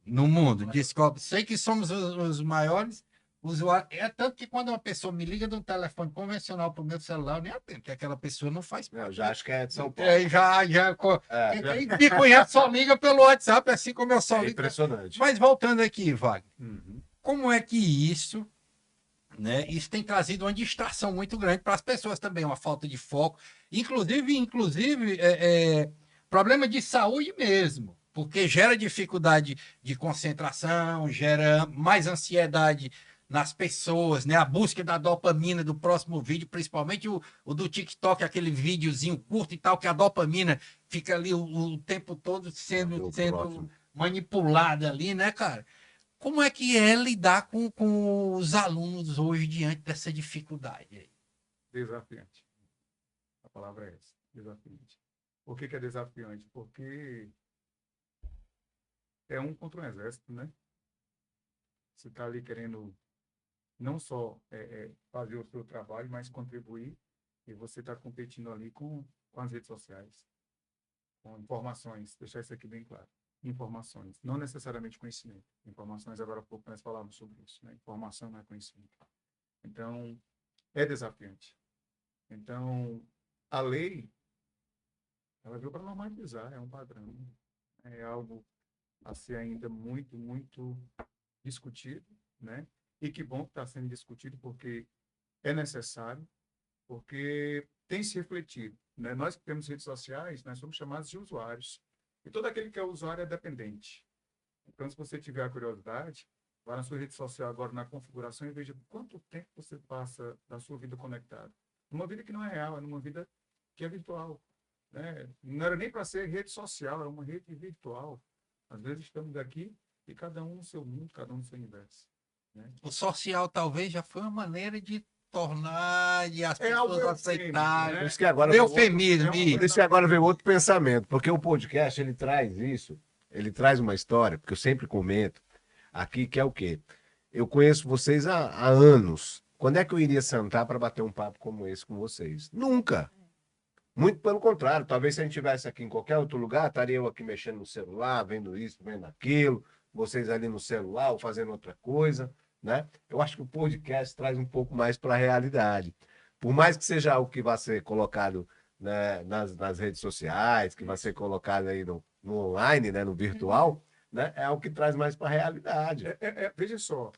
No mundo. Descobre. Sei que somos os maiores usuários. É tanto que quando uma pessoa me liga de um telefone convencional para o meu celular, eu nem atendo, porque aquela pessoa não faz Eu parte. já acho que é de São Paulo. Quem me conhece só liga pelo WhatsApp, assim como eu só É ligo. impressionante. Mas voltando aqui, Wagner, Uhum. como é que isso, né, isso tem trazido uma distração muito grande para as pessoas também, uma falta de foco, inclusive problema de saúde mesmo, porque gera dificuldade de concentração, gera mais ansiedade nas pessoas, né? A busca da dopamina do próximo vídeo, principalmente o do TikTok, aquele videozinho curto e tal, que a dopamina fica ali o tempo todo O sendo próximo. manipulada ali, né, cara? Como é que é lidar com os alunos hoje diante dessa dificuldade aí? Desafiante. A palavra é essa, desafiante. Por que é desafiante? Porque é um contra um exército, né? Você está ali querendo não só fazer o seu trabalho, mas contribuir, e você está competindo ali com as redes sociais, com informações, deixar isso aqui bem claro. Informações, não necessariamente conhecimento. Informações, agora há pouco nós falávamos sobre isso, né? Informação não é conhecimento. Então, é desafiante. Então, a lei, ela veio para normalizar, é um padrão, é algo a ser ainda muito, muito discutido, né? E que bom que está sendo discutido, porque é necessário, porque tem se refletido, né? Nós que temos redes sociais, nós somos chamados de usuários. E todo aquele que é usuário é dependente. Então, se você tiver a curiosidade, vá na sua rede social agora na configuração e veja quanto tempo você passa da sua vida conectado. Numa vida que não é real, é numa vida que é virtual, né? Não era nem para ser rede social, era uma rede virtual. Às vezes estamos aqui e cada um no seu mundo, cada um no seu universo, né? O social talvez já foi uma maneira de tornar e as É algo pessoas eufêmico, aceitarem. Por né? isso que agora veio outro, Eufemismo, É uma por isso. isso que agora veio outro pensamento, porque o podcast ele traz isso, ele traz uma história, porque eu sempre comento aqui que é o quê? Eu conheço vocês há anos. Quando é que eu iria sentar para bater um papo como esse com vocês? Nunca. Muito pelo contrário, talvez se a gente estivesse aqui em qualquer outro lugar, estaria eu aqui mexendo no celular, vendo isso, vendo aquilo, vocês ali no celular ou fazendo outra coisa, né? Eu acho que o podcast traz um pouco mais para a realidade. Por mais que seja algo que vai ser colocado, né, nas redes sociais, que vai ser colocado aí no online, né, no virtual, né, é algo que traz mais para a realidade. Veja só,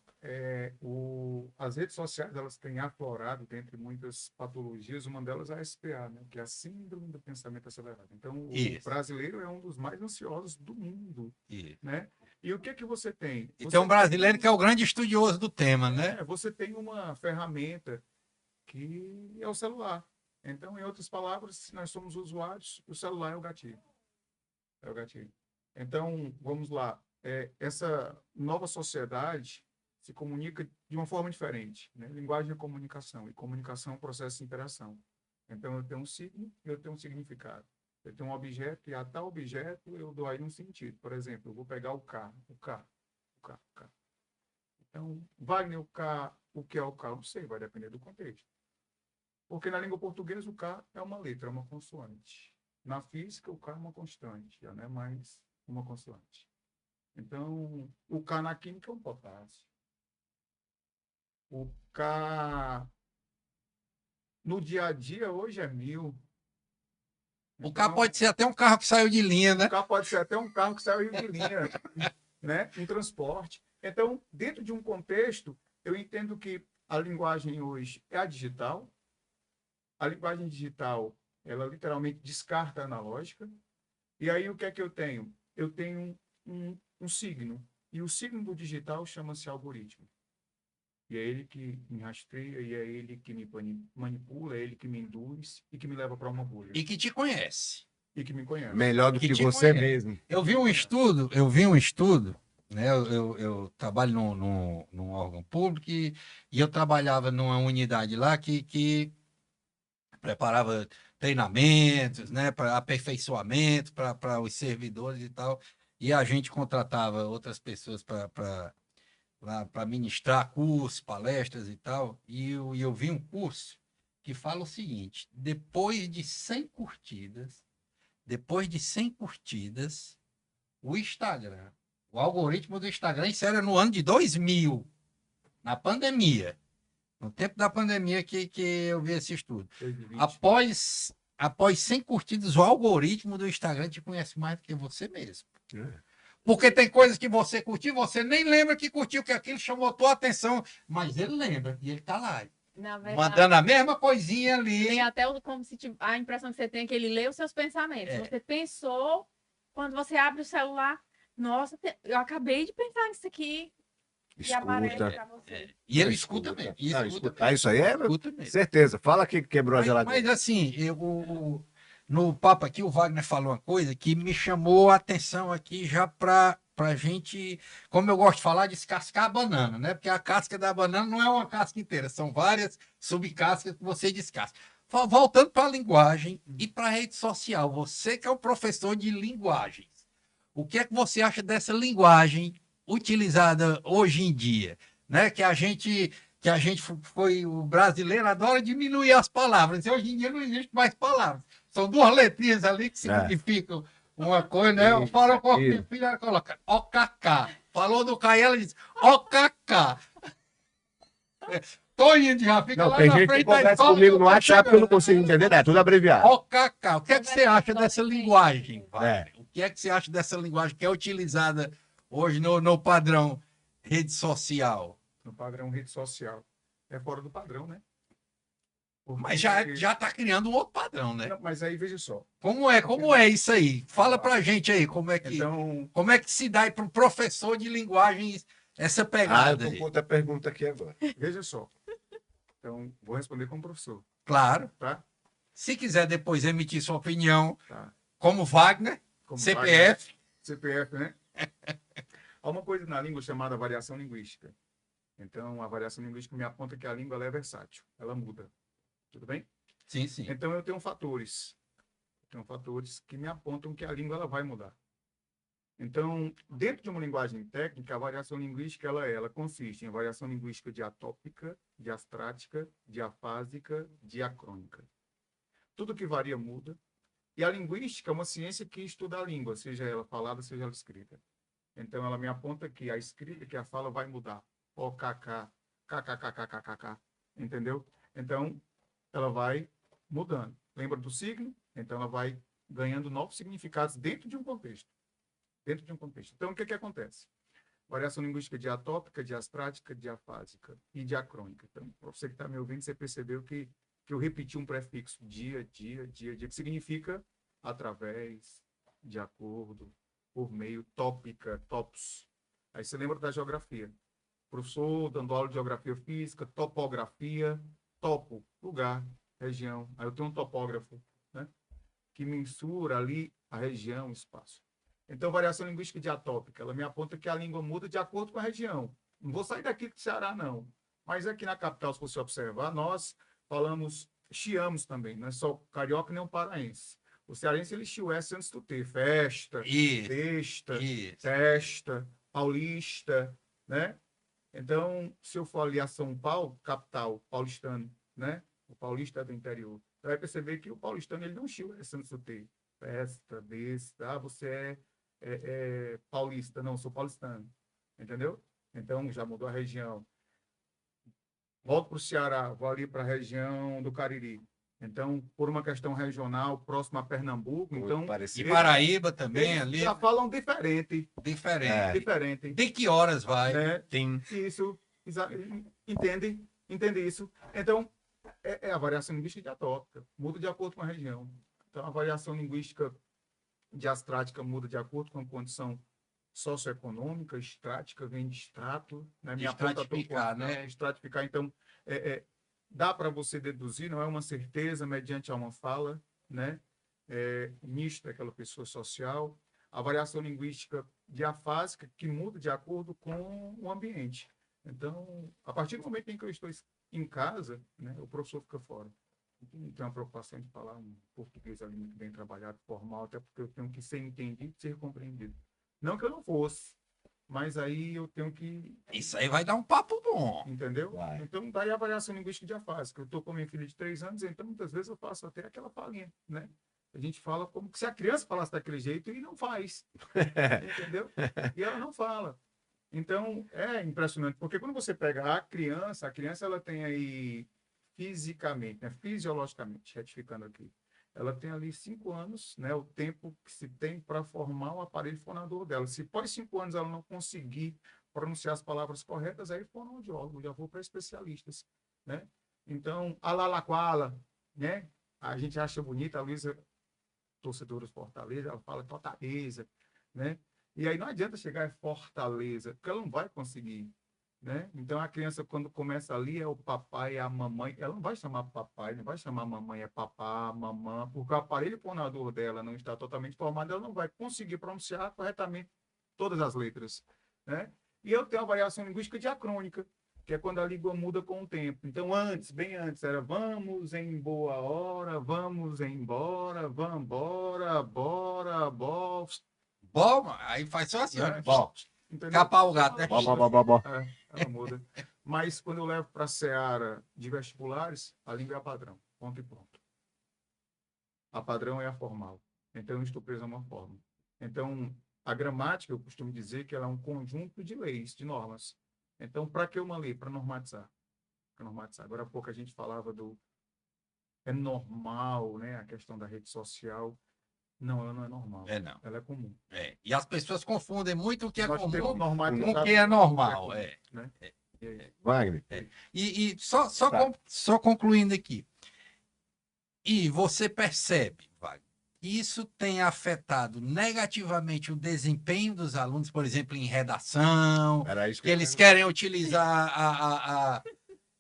as redes sociais elas têm aflorado, dentre muitas patologias, uma delas é a SPA, né, que é a Síndrome do Pensamento Acelerado. Então, o Isso. brasileiro é um dos mais ansiosos do mundo, Isso. né? E o que é que você tem? E Você tem um brasileiro que é o grande estudioso do tema, né? você tem uma ferramenta que é o celular. Então, em outras palavras, se nós somos usuários, o celular é o gatilho. É o gatilho. Então, vamos lá. Essa nova sociedade se comunica de uma forma diferente, né? Linguagem é comunicação, e comunicação é um processo de interação. Então, eu tenho um signo e eu tenho um significado. Eu tenho um objeto e a tal objeto eu dou aí um sentido. Por exemplo, eu vou pegar o carro. Então, Wagner, o que é o K? Não sei, vai depender do contexto. Porque na língua portuguesa o K é uma letra, é uma consoante. Na física o K é uma constante, já não é mais uma consoante. Então, o K na química é um potássio. O K no dia a dia hoje é 1000. O carro pode ser até um carro que saiu de linha, né? O carro pode ser até um carro que saiu de linha, né? Um transporte. Então, dentro de um contexto, eu entendo que a linguagem hoje é a digital. A linguagem digital, ela literalmente descarta a analógica. E aí, o que é que eu tenho? Eu tenho um signo. E o signo do digital chama-se algoritmo. E é ele que me rastreia, e é ele que me manipula, é ele que me induz e que me leva para uma bolha. E que te conhece. E que me conhece. Melhor do que te você conhece. mesmo. Eu vi um estudo, né? Eu trabalho num órgão público e eu trabalhava numa unidade lá que preparava treinamentos, né, para aperfeiçoamento para os servidores e tal. E a gente contratava outras pessoas para ministrar cursos, palestras e tal. E eu vi um curso que fala o seguinte: depois de 100 curtidas, o Instagram, o algoritmo do Instagram, isso era no ano de 2000, na pandemia. No tempo da pandemia que eu vi esse estudo. 2020. Após 100 curtidas, o algoritmo do Instagram te conhece mais do que você mesmo. É. Porque tem coisas que você curtiu, você nem lembra que curtiu, que aquilo chamou tua atenção, mas ele lembra e ele tá lá. Na verdade, Mandando a mesma coisinha ali. tem até como se a impressão que você tem é que ele lê os seus pensamentos. É. Você pensou, quando você abre o celular, nossa, eu acabei de pensar nisso aqui. E aparece Escuta. pra você. E ele escuta mesmo. E Não, escuta escutar isso aí é escuta mesmo. certeza. Fala que quebrou a geladeira. Mas assim, no papo aqui, o Wagner falou uma coisa que me chamou a atenção aqui já para a gente, como eu gosto de falar, descascar a banana, né? Porque a casca da banana não é uma casca inteira, são várias subcascas que você descasca. Voltando para a linguagem e para a rede social, você que é o professor de linguagens, o que é que você acha dessa linguagem utilizada hoje em dia, né? Que a gente foi, o brasileiro adora diminuir as palavras. E hoje em dia não existe mais palavras. São duas letrinhas ali que significam uma coisa, né? Isso, Falou com a aquilo. filha, ela coloca OKK. Falou do Caio, ela diz OKK. Toninho já fica Não, lá tem na gente que frente da conversa escola. comigo eu no tô WhatsApp que eu não chegando. consigo entender, né? É tudo abreviado. OKK. O que é que você acha dessa linguagem, Wagner? É. O que é que você acha dessa linguagem que é utilizada hoje no padrão rede social? No padrão rede social. É fora do padrão, né? Porque- Mas já está criando um outro padrão, né? Não, mas aí veja só. Como é isso aí? Fala pra gente aí, como é que se dá para o professor de linguagens essa Ah, eu pegada tô aí? com outra pergunta aqui agora. Veja só. Então, vou responder como professor, Claro. tá? Se quiser depois emitir sua opinião, Tá. como Wagner, Como CPF. CPF, né? Há uma coisa na língua chamada variação linguística. Então, a variação linguística me aponta que a língua ela é versátil, ela muda. Tudo bem? Sim, sim. Então, eu tenho fatores. Que me apontam que a língua ela vai mudar. Então, dentro de uma linguagem técnica, a variação linguística ela consiste em variação linguística diatópica, diastrática, diafásica, diacrônica. Tudo que varia muda. E a linguística é uma ciência que estuda a língua, seja ela falada, seja ela escrita. Então, ela me aponta que a escrita, que a fala vai mudar. OKK, KKKKKK, entendeu? Então, ela vai mudando. Lembra do signo? Então, ela vai ganhando novos significados dentro de um contexto. Então, o que acontece? Variação linguística diatópica, diastrática, diafásica e diacrônica. Então, para você que está me ouvindo, você percebeu que eu repeti um prefixo dia, que significa através, de acordo, por meio, tópica, topos. Aí você lembra da geografia. Professor dando aula de geografia física, topografia, topo, lugar, região. Aí eu tenho um topógrafo, né, que mensura ali a região, o espaço. Então, variação linguística diatópica, ela me aponta que a língua muda de acordo com a região. Não vou sair daqui do Ceará, não. Mas aqui na capital, se você observar, nós falamos, chiamos também, não é só carioca nem um paraense. O cearense, ele encheu S antes do T. Festa, Isso, besta, isso. testa, paulista, né? Então, se eu for ali a São Paulo, capital, paulistano, né? O paulista é do interior. Você vai perceber que o paulistano, ele não encheu S antes do T. Festa, besta, você é paulista. Não, sou paulistano. Entendeu? Então, já mudou a região. Volto para o Ceará, vou ali para a região do Cariri. Então, por uma questão regional, próximo a Pernambuco, Muito então, E parecido. Paraíba também, eles ali, já falam diferente, diferente. É. diferente, De que horas vai? né? Tem. Isso, entende isso. Então, é a variação linguística diatópica, muda de acordo com a região. Então, a variação linguística diastrática muda de acordo com a condição socioeconômica, estrática, vem de extrato, né? Minha ponta Estratificar, né? Estratificar, então, dá para você deduzir, não é uma certeza, mediante a uma fala, né? Nisto é aquela pessoa social. A variação linguística diafásica, que muda de acordo com o ambiente. Então, a partir do momento em que eu estou em casa, né, o professor fica fora. Não tenho uma preocupação de falar um português ali muito bem trabalhado, formal, até porque eu tenho que ser entendido, ser compreendido. Não que eu não fosse, mas aí eu tenho que... Isso aí vai dar um papo bom. Entendeu? Vai. Então, daí a variação linguística diafásica. Eu estou com a minha filha de 3 anos, então muitas vezes eu faço até aquela falinha, né? A gente fala como se a criança falasse daquele jeito e não faz. Entendeu? E ela não fala. Então, é impressionante, porque quando você pega a criança ela tem aí fisicamente, né, fisiologicamente, retificando aqui, ela tem ali 5 anos, né, o tempo que se tem para formar o aparelho fonador dela. Se pós 5 anos ela não conseguir pronunciar as palavras corretas, aí fonoaudiólogo, já vou para especialistas, né? Então, alalaquala, né? A gente acha bonita, a Luísa, torcedora do Fortaleza, ela fala Fortaleza, né? E aí não adianta chegar em Fortaleza, porque ela não vai conseguir, né? Então a criança, quando começa ali, é o papai, é a mamãe. Ela não vai chamar papai, não vai chamar mamãe, é papá, mamã, porque o aparelho fonador dela não está totalmente formado, ela não vai conseguir pronunciar corretamente todas as letras, né? E eu tenho a variação linguística diacrônica, que é quando a língua muda com o tempo. Então, antes, bem antes, era vamos em boa hora, vamos embora, vambora, bora, bos, Bom, aí faz só assim, ó. né? Bom. Entendeu? Capar o gato, né? Bó, bó, bó, bó, bó. Ela muda. Mas quando eu levo para a seara de vestibulares, a língua é a padrão. Ponto e pronto. A padrão é a formal. Então, eu estou preso a uma forma. Então, a gramática, eu costumo dizer que ela é um conjunto de leis, de normas. Então, para que uma lei? Para normatizar. Para normatizar. Agora há pouco a gente falava do... É normal, né? A questão da rede social. Não, ela não é normal. É, não. Ela é comum. É. E as pessoas confundem muito o que é Nós temos comum normatizado com o que é normal. comum, É. né? E aí? Wagner. E só, Tá. só concluindo aqui. E você percebe, Wagner, que isso tem afetado negativamente o desempenho dos alunos, por exemplo, em redação, Era isso que eu eles ia querem utilizar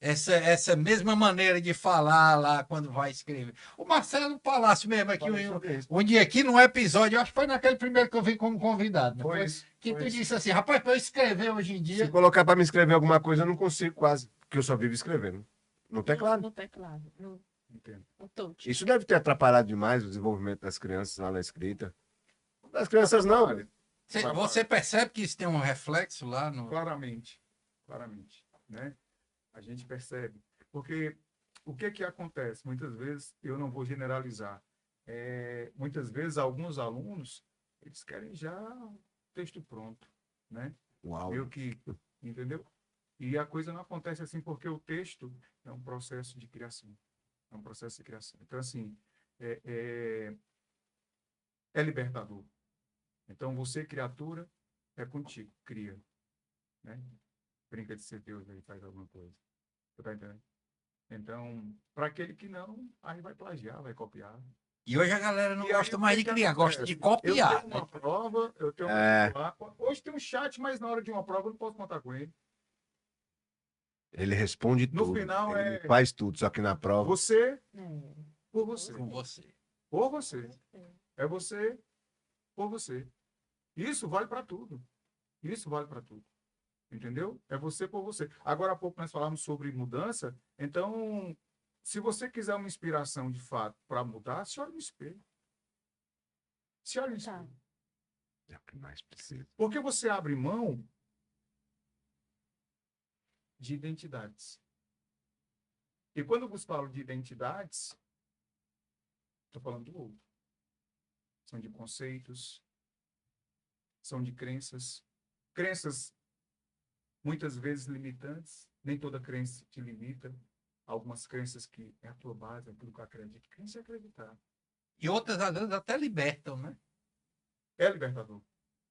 essa mesma maneira de falar lá quando vai escrever. O Marcelo Palácio mesmo aqui, perguntar sobre isso. um dia aqui no episódio, eu acho que foi naquele primeiro que eu vim como convidado, né? Foi isso, Que foi tu isso. disse assim, rapaz, para eu escrever hoje em Se dia, colocar para me escrever alguma coisa, eu não consigo quase, porque eu só vivo escrevendo. No teclado. No teclado, Entendo. no touch. Isso deve ter atrapalhado demais o desenvolvimento das crianças lá na escrita. Das crianças não. Olha, você percebe que isso tem um reflexo lá no... claramente, né? A gente percebe. Porque o que acontece? Muitas vezes, eu não vou generalizar, muitas vezes alguns alunos, eles querem já o texto pronto, né? Uau. Meio que, entendeu? E a coisa não acontece assim porque o texto é um processo de criação. É um processo de criação. Então, assim, é libertador. Então, você, criatura, é contigo, cria, né? Brinca de ser Deus aí, faz alguma coisa. Você tá entendendo? Então, para aquele que não, aí vai plagiar, vai copiar. E hoje a galera não E aí, gosta o mais que de que criar, gosta acontece? de copiar. Eu tenho uma prova, eu tenho É. uma... Hoje tem um chat, mas na hora de uma prova eu não posso contar com ele. Ele responde No tudo. final ele é- faz tudo, só que na prova. Você, É. por você. Com você. Por você. É você, por você. Isso vale para tudo. Isso vale para tudo. Entendeu? É você por você. Agora há pouco nós falamos sobre mudança. Então, se você quiser uma inspiração de fato para mudar, se olha no espelho. Se olha isso. Tá. É o que mais precisa. Porque você abre mão de identidades. E quando eu falo de identidades, estou falando do outro. São de conceitos, são de crenças. Crenças, muitas vezes, limitantes. Nem toda crença te limita. Algumas crenças que é a tua base, aquilo que eu acredito. Crença é acreditar. E outras, às vezes, até libertam, né? É libertador.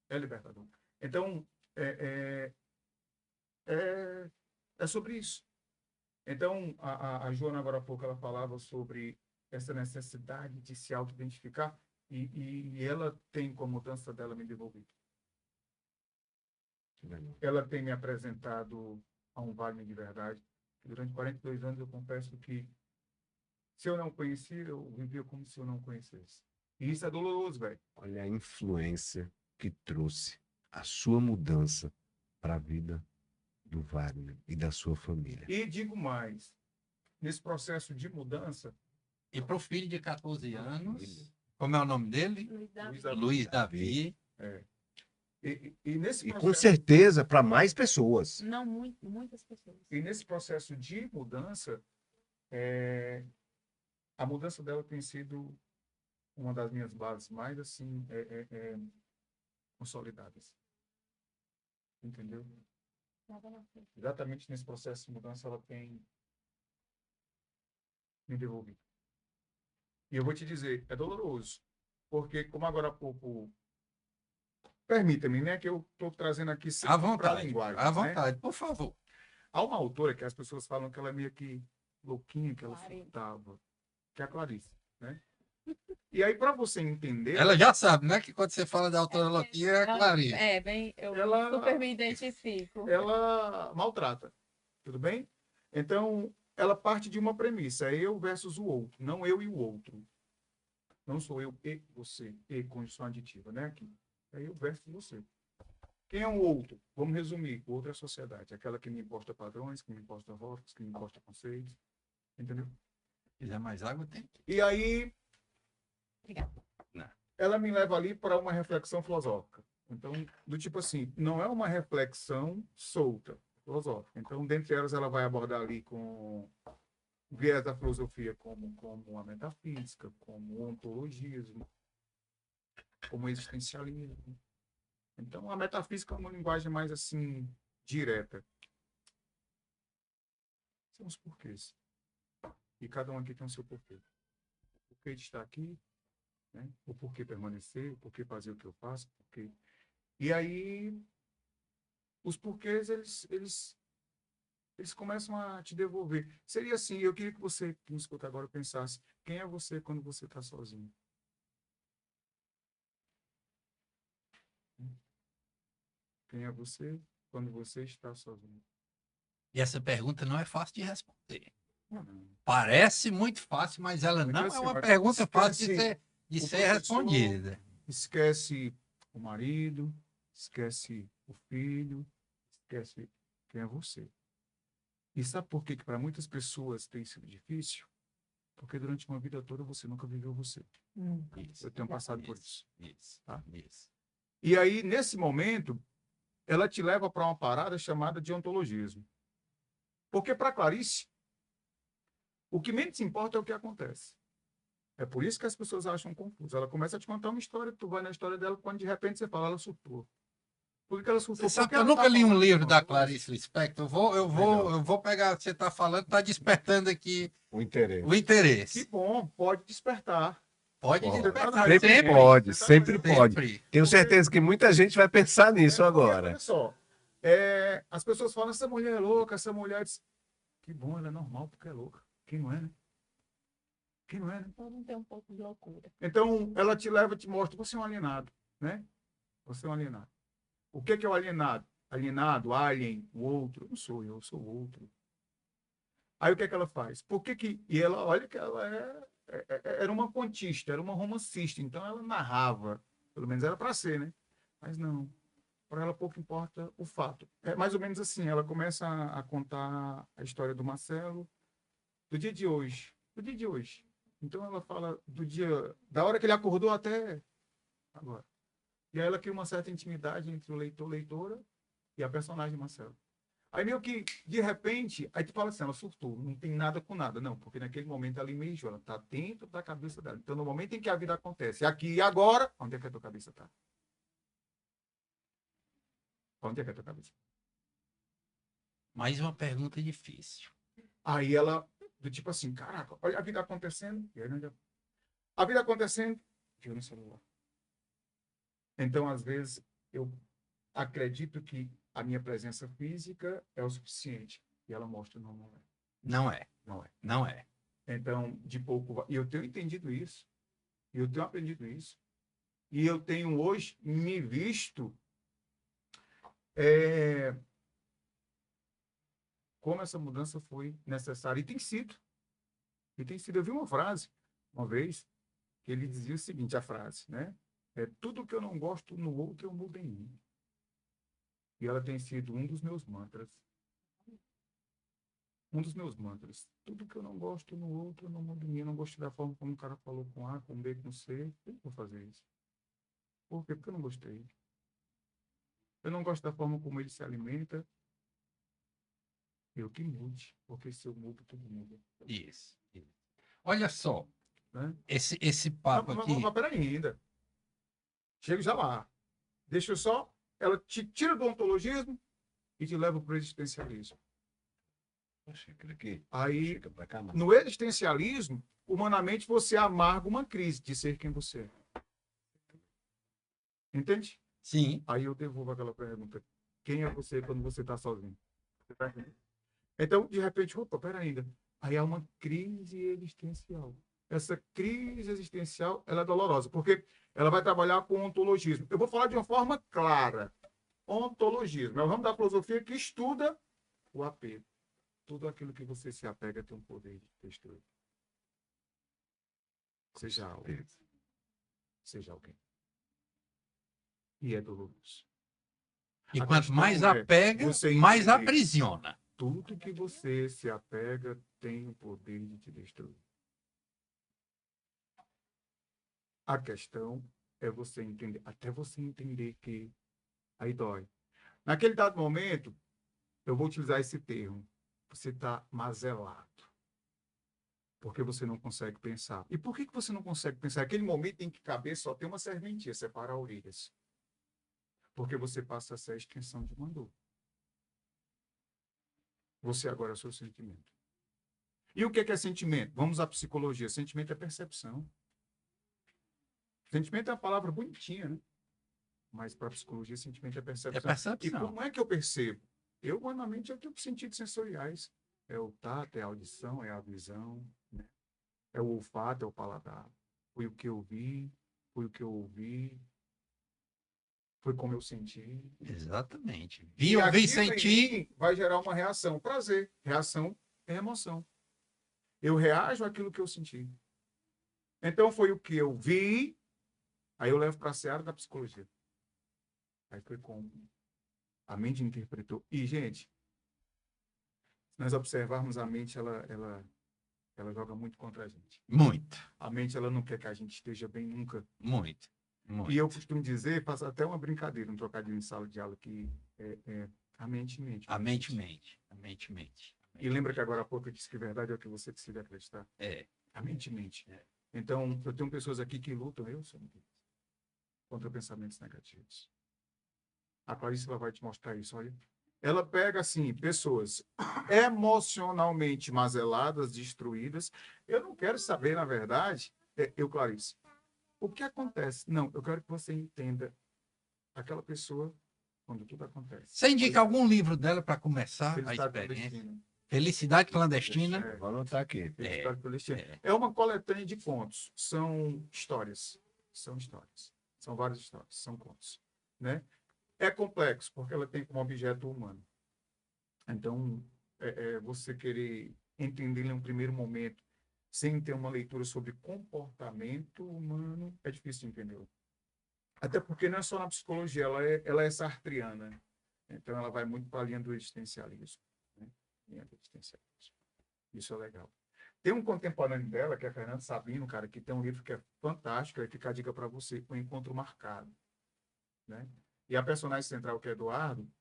É libertador. Então, é sobre isso. Então, a Joana, agora há pouco, ela falava sobre essa necessidade de se auto-identificar e ela tem, com a mudança dela, me devolvido. Ela tem me apresentado a um Wagner de verdade. Durante 42 anos, eu confesso que, se eu não conhecia, eu vivia como se eu não conhecesse. E isso é doloroso, velho. Olha a influência que trouxe a sua mudança para a vida do Wagner e da sua família. E digo mais, nesse processo de mudança, E para o filho de 14 anos, como é o nome dele? Luiz Davi. Luiz Davi. Luiz Davi. e nesse E com processo, certeza para mais pessoas. Não, muitas pessoas. e nesse processo de mudança, a mudança dela tem sido uma das minhas bases mais assim consolidadas. Entendeu? Exatamente nesse processo de mudança ela tem me devolvido. E eu vou te dizer, é doloroso, porque como agora há pouco, permita-me, né, que eu estou trazendo aqui À sempre para a vontade, linguagem, à né? vontade, por favor. Há uma autora que as pessoas falam que ela é meio que louquinha, que ela Clarice. surtava, que é a Clarice, né? E aí, para você entender, Ela já sabe, né? Que quando você fala da autora Loquinha, é Clarice. Eu Ela- super me identifico. ela maltrata, tudo bem? Então, ela parte de uma premissa, é eu versus o outro, não eu e o outro. Não sou eu e você, e condição aditiva, né? Aqui. É eu versus você. Quem é o outro? Vamos resumir. O outro é a sociedade, aquela que me imposta padrões, que me imposta votos, que me imposta conceitos, entendeu? Se quiser mais água, tem. E aí, Obrigada. ela me leva ali para uma reflexão filosófica. Então, do tipo assim, não é uma reflexão solta, filosófica. Então, dentre elas, ela vai abordar ali com o viés da filosofia como a metafísica, como o ontologismo, como o existencialismo. Então, a metafísica é uma linguagem mais, assim, direta. São os porquês. E cada um aqui tem o seu porquê. O porquê de estar aqui, né? O porquê permanecer, o porquê fazer o que eu faço, o porquê... E aí, os porquês, eles começam a te devolver. Seria assim, eu queria que você, que me escuta agora, pensasse, quem é você quando você está sozinho? Quem é você quando você está sozinho? E essa pergunta não é fácil de responder. Não. Parece muito fácil, mas ela Mas não é assim, uma mas pergunta fácil esquece de o ser professor, respondida. Esquece o marido, esquece o filho, esquece quem é você. E sabe por que para muitas pessoas tem sido difícil? Porque durante uma vida toda você nunca viveu você. Isso, Eu tenho passado por isso. isso, Tá? isso. E aí, nesse momento, ela te leva para uma parada chamada de ontologismo. Porque para Clarice, o que menos importa é o que acontece. É por isso que as pessoas acham confuso. Ela começa a te contar uma história, tu vai na história dela, quando de repente você fala, ela surtou. Por que ela surtou? Você sabe Porque que eu ela nunca tá li um falando de livro uma da coisa. Clarice Lispector. Legal. Eu vou pegar o que você está falando, está despertando aqui O interesse. o interesse. Que bom, pode despertar. Pode Pode. despertar. Sempre pode, sempre Sempre. pode. Sempre. Tenho certeza que muita gente vai pensar nisso Porque, agora. olha só, as pessoas falam, essa mulher é louca, essa mulher... Que bom, ela é normal porque é louca. Quem não é, né? Quem não é, né? Todo mundo tem um pouco de loucura. Então, ela te leva e te mostra, você é um alienado, né? Você é um alienado. O que é o alienado? Alienado, alien, o outro. Não sou eu sou o outro. Aí o que ela faz? E ela, olha que ela era uma contista, era uma romancista, então ela narrava, pelo menos era para ser, né? Mas não, para ela pouco importa o fato. É mais ou menos assim, ela começa a contar a história do Marcelo, do dia de hoje. Do dia de hoje. Então ela fala do dia, da hora que ele acordou até agora. E aí ela cria uma certa intimidade entre o leitor, leitora e a personagem Marcelo. Aí meio que, de repente, aí tu fala assim, ela surtou, não tem nada com nada. Não, porque naquele momento ela imediou, ela está dentro da cabeça dela. Então, no momento em que a vida acontece, aqui e agora, onde é que a tua cabeça está? Onde é que a tua cabeça? Mais uma pergunta difícil. Aí ela, do tipo assim, caraca, olha a vida acontecendo. E aí, a vida acontecendo, viu no celular. Então, às vezes, eu acredito que a minha presença física é o suficiente. E ela mostra, não, não é. Não é, Não é. não é. Então, de pouco... E eu tenho entendido isso. E eu tenho aprendido isso. E eu tenho hoje me visto como essa mudança foi necessária. E tem sido. E tem sido. Eu vi uma frase, uma vez, que ele dizia o seguinte, a frase, né? Tudo que eu não gosto no outro, eu mudo em mim. E ela tem sido um dos meus mantras. Um dos meus mantras. Tudo que eu não gosto no outro, eu não mudo em mim. Eu não gosto da forma como o cara falou com A, com B, com C. Eu não vou fazer isso. Por quê? Porque eu não gostei. Eu não gosto da forma como ele se alimenta. Eu que mude. Porque se eu mudo, tudo muda. Isso. Olha só, Né? esse papo aqui. Mas peraí ainda. Chego já lá. Deixa eu só... Ela te tira do ontologismo e te leva para o existencialismo. Aí, no existencialismo, humanamente, você amarga uma crise de ser quem você é. Entende? Sim. Aí eu devolvo aquela pergunta. Quem é você quando você está sozinho? Você tá entendendo? Então, de repente, opa, pera ainda. Aí há uma crise existencial. Essa crise existencial, ela é dolorosa, porque ela vai trabalhar com ontologismo. Eu vou falar de uma forma clara. Ontologismo é o ramo da filosofia que estuda o apego. Tudo aquilo que você se apega tem um poder de destruir. Seja algo. Seja alguém. E é doloroso. E A quanto questão mais é apega, você mais entender. aprisiona. Tudo que você se apega tem o poder de te destruir. A questão é você entender, até você entender que aí dói. Naquele dado momento, eu vou utilizar esse termo. Você está mazelado. Porque você não consegue pensar. E por que você não consegue pensar? Aquele momento em que cabeça só tem uma serventia, separar orelhas. Porque você passa a ser a extensão de uma dor. Você agora é o seu sentimento. E o que é sentimento? Vamos à psicologia. Sentimento é percepção. Sentimento é uma palavra bonitinha, né? Mas para a psicologia, sentimento é percepção. É percepção. E como é que eu percebo? Eu, humanamente, eu tenho sentidos sensoriais. É o tato, é a audição, é a visão, né? É o olfato, é o paladar. Foi o que eu vi, foi o que eu ouvi, foi como eu senti. Exatamente. E Vi, aquilo sentir. em mim vai gerar uma reação. Prazer. Reação é emoção. Eu reajo àquilo que eu senti. Então, foi o que eu vi, aí eu levo para a seara da psicologia. Aí foi como a mente interpretou. E, gente, se nós observarmos a mente, ela joga muito contra a gente. Muito, A mente, ela não quer que a gente esteja bem nunca. muito, muito. E eu costumo dizer, faço até uma brincadeira, um trocadilho em sala de aula, que a mente mente. A mente mente. A mente mente. E lembra que agora há pouco eu disse que verdade é o que você decide acreditar? É. A mente mente. É. Então, eu tenho pessoas aqui que lutam, eu sou contra pensamentos negativos. A Clarice ela vai te mostrar isso, olha. Ela pega, assim, pessoas emocionalmente mazeladas, destruídas. Eu não quero saber, na verdade, Clarice, o que acontece? Não, eu quero que você entenda aquela pessoa quando tudo acontece. Você indica algum livro dela para começar a Felicidade experiência? Clandestina. Felicidade Clandestina. Vou anotar aqui. Felicidade Clandestina. É uma coletânea de contos. São histórias. São histórias. São várias histórias. São contos. Né? É complexo, porque ela tem como objeto humano. Então, você querer entender em um primeiro momento, sem ter uma leitura sobre comportamento humano, é difícil de entender. Até porque não é só na psicologia, ela é sartriana. Então, ela vai muito para a linha do existencialismo. Né? Linha do existencialismo. Isso é legal. Tem um contemporâneo dela, que é Fernando Sabino, cara, que tem um livro que é fantástico, aí fica a dica para você, O Encontro Marcado, né? E a personagem central, que é Eduardo,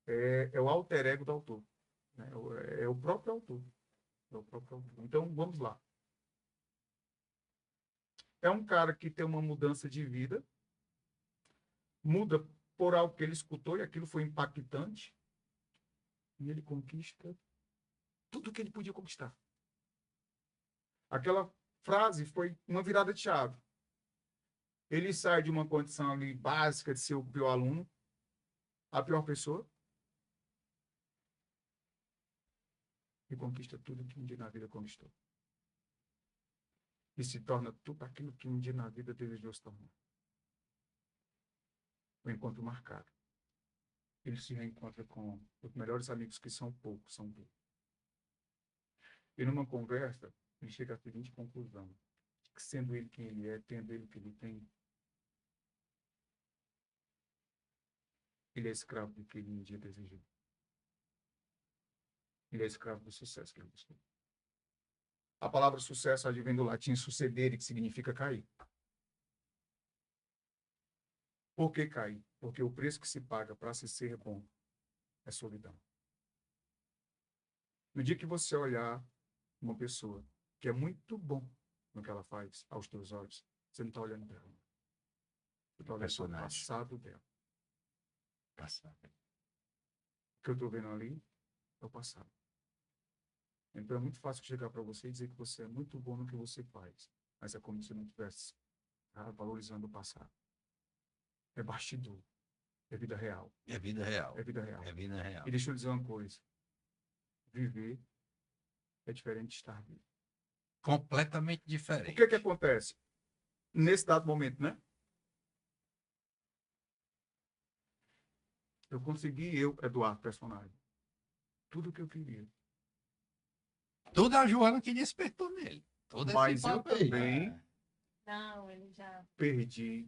é o alter ego do autor, né? É o próprio autor. É o próprio autor. Então, vamos lá. É um cara que tem uma mudança de vida, muda por algo que ele escutou e aquilo foi impactante, e ele conquista tudo que ele podia conquistar. Aquela frase foi uma virada de chave. Ele sai de uma condição ali básica de ser o pior aluno, a pior pessoa, e conquista tudo que um dia na vida conquistou. E se torna tudo aquilo que um dia na vida desejou se tornar. O encontro marcado. Ele se reencontra com os melhores amigos, que são poucos, são poucos. E numa conversa, ele chega à seguinte conclusão: que sendo ele quem ele é, tendo ele o que ele tem, ele é escravo do que ele um dia desejou. Ele é escravo do sucesso que ele buscou. A palavra sucesso advém do latim sucedere, que significa cair. Por que cair? Porque o preço que se paga para se ser bom é solidão. No dia que você olhar uma pessoa que é muito bom no que ela faz, aos teus olhos, você não está olhando para ela. Você está olhando para o passado dela. Passado. O que eu estou vendo ali é o passado. Então é muito fácil chegar para você e dizer que você é muito bom no que você faz, mas é como se não estivesse valorizando o passado. É bastidor. É vida real. É vida real. É vida real. É vida real. E deixa eu dizer uma coisa. Viver é diferente de estar vivo. Completamente O diferente. que acontece? Nesse dado momento, né? Eu consegui, Eduardo, personagem, tudo o que eu queria. Tudo a Joana que despertou nele. Todo esse Mas eu papo aí. também Não, ele já. perdi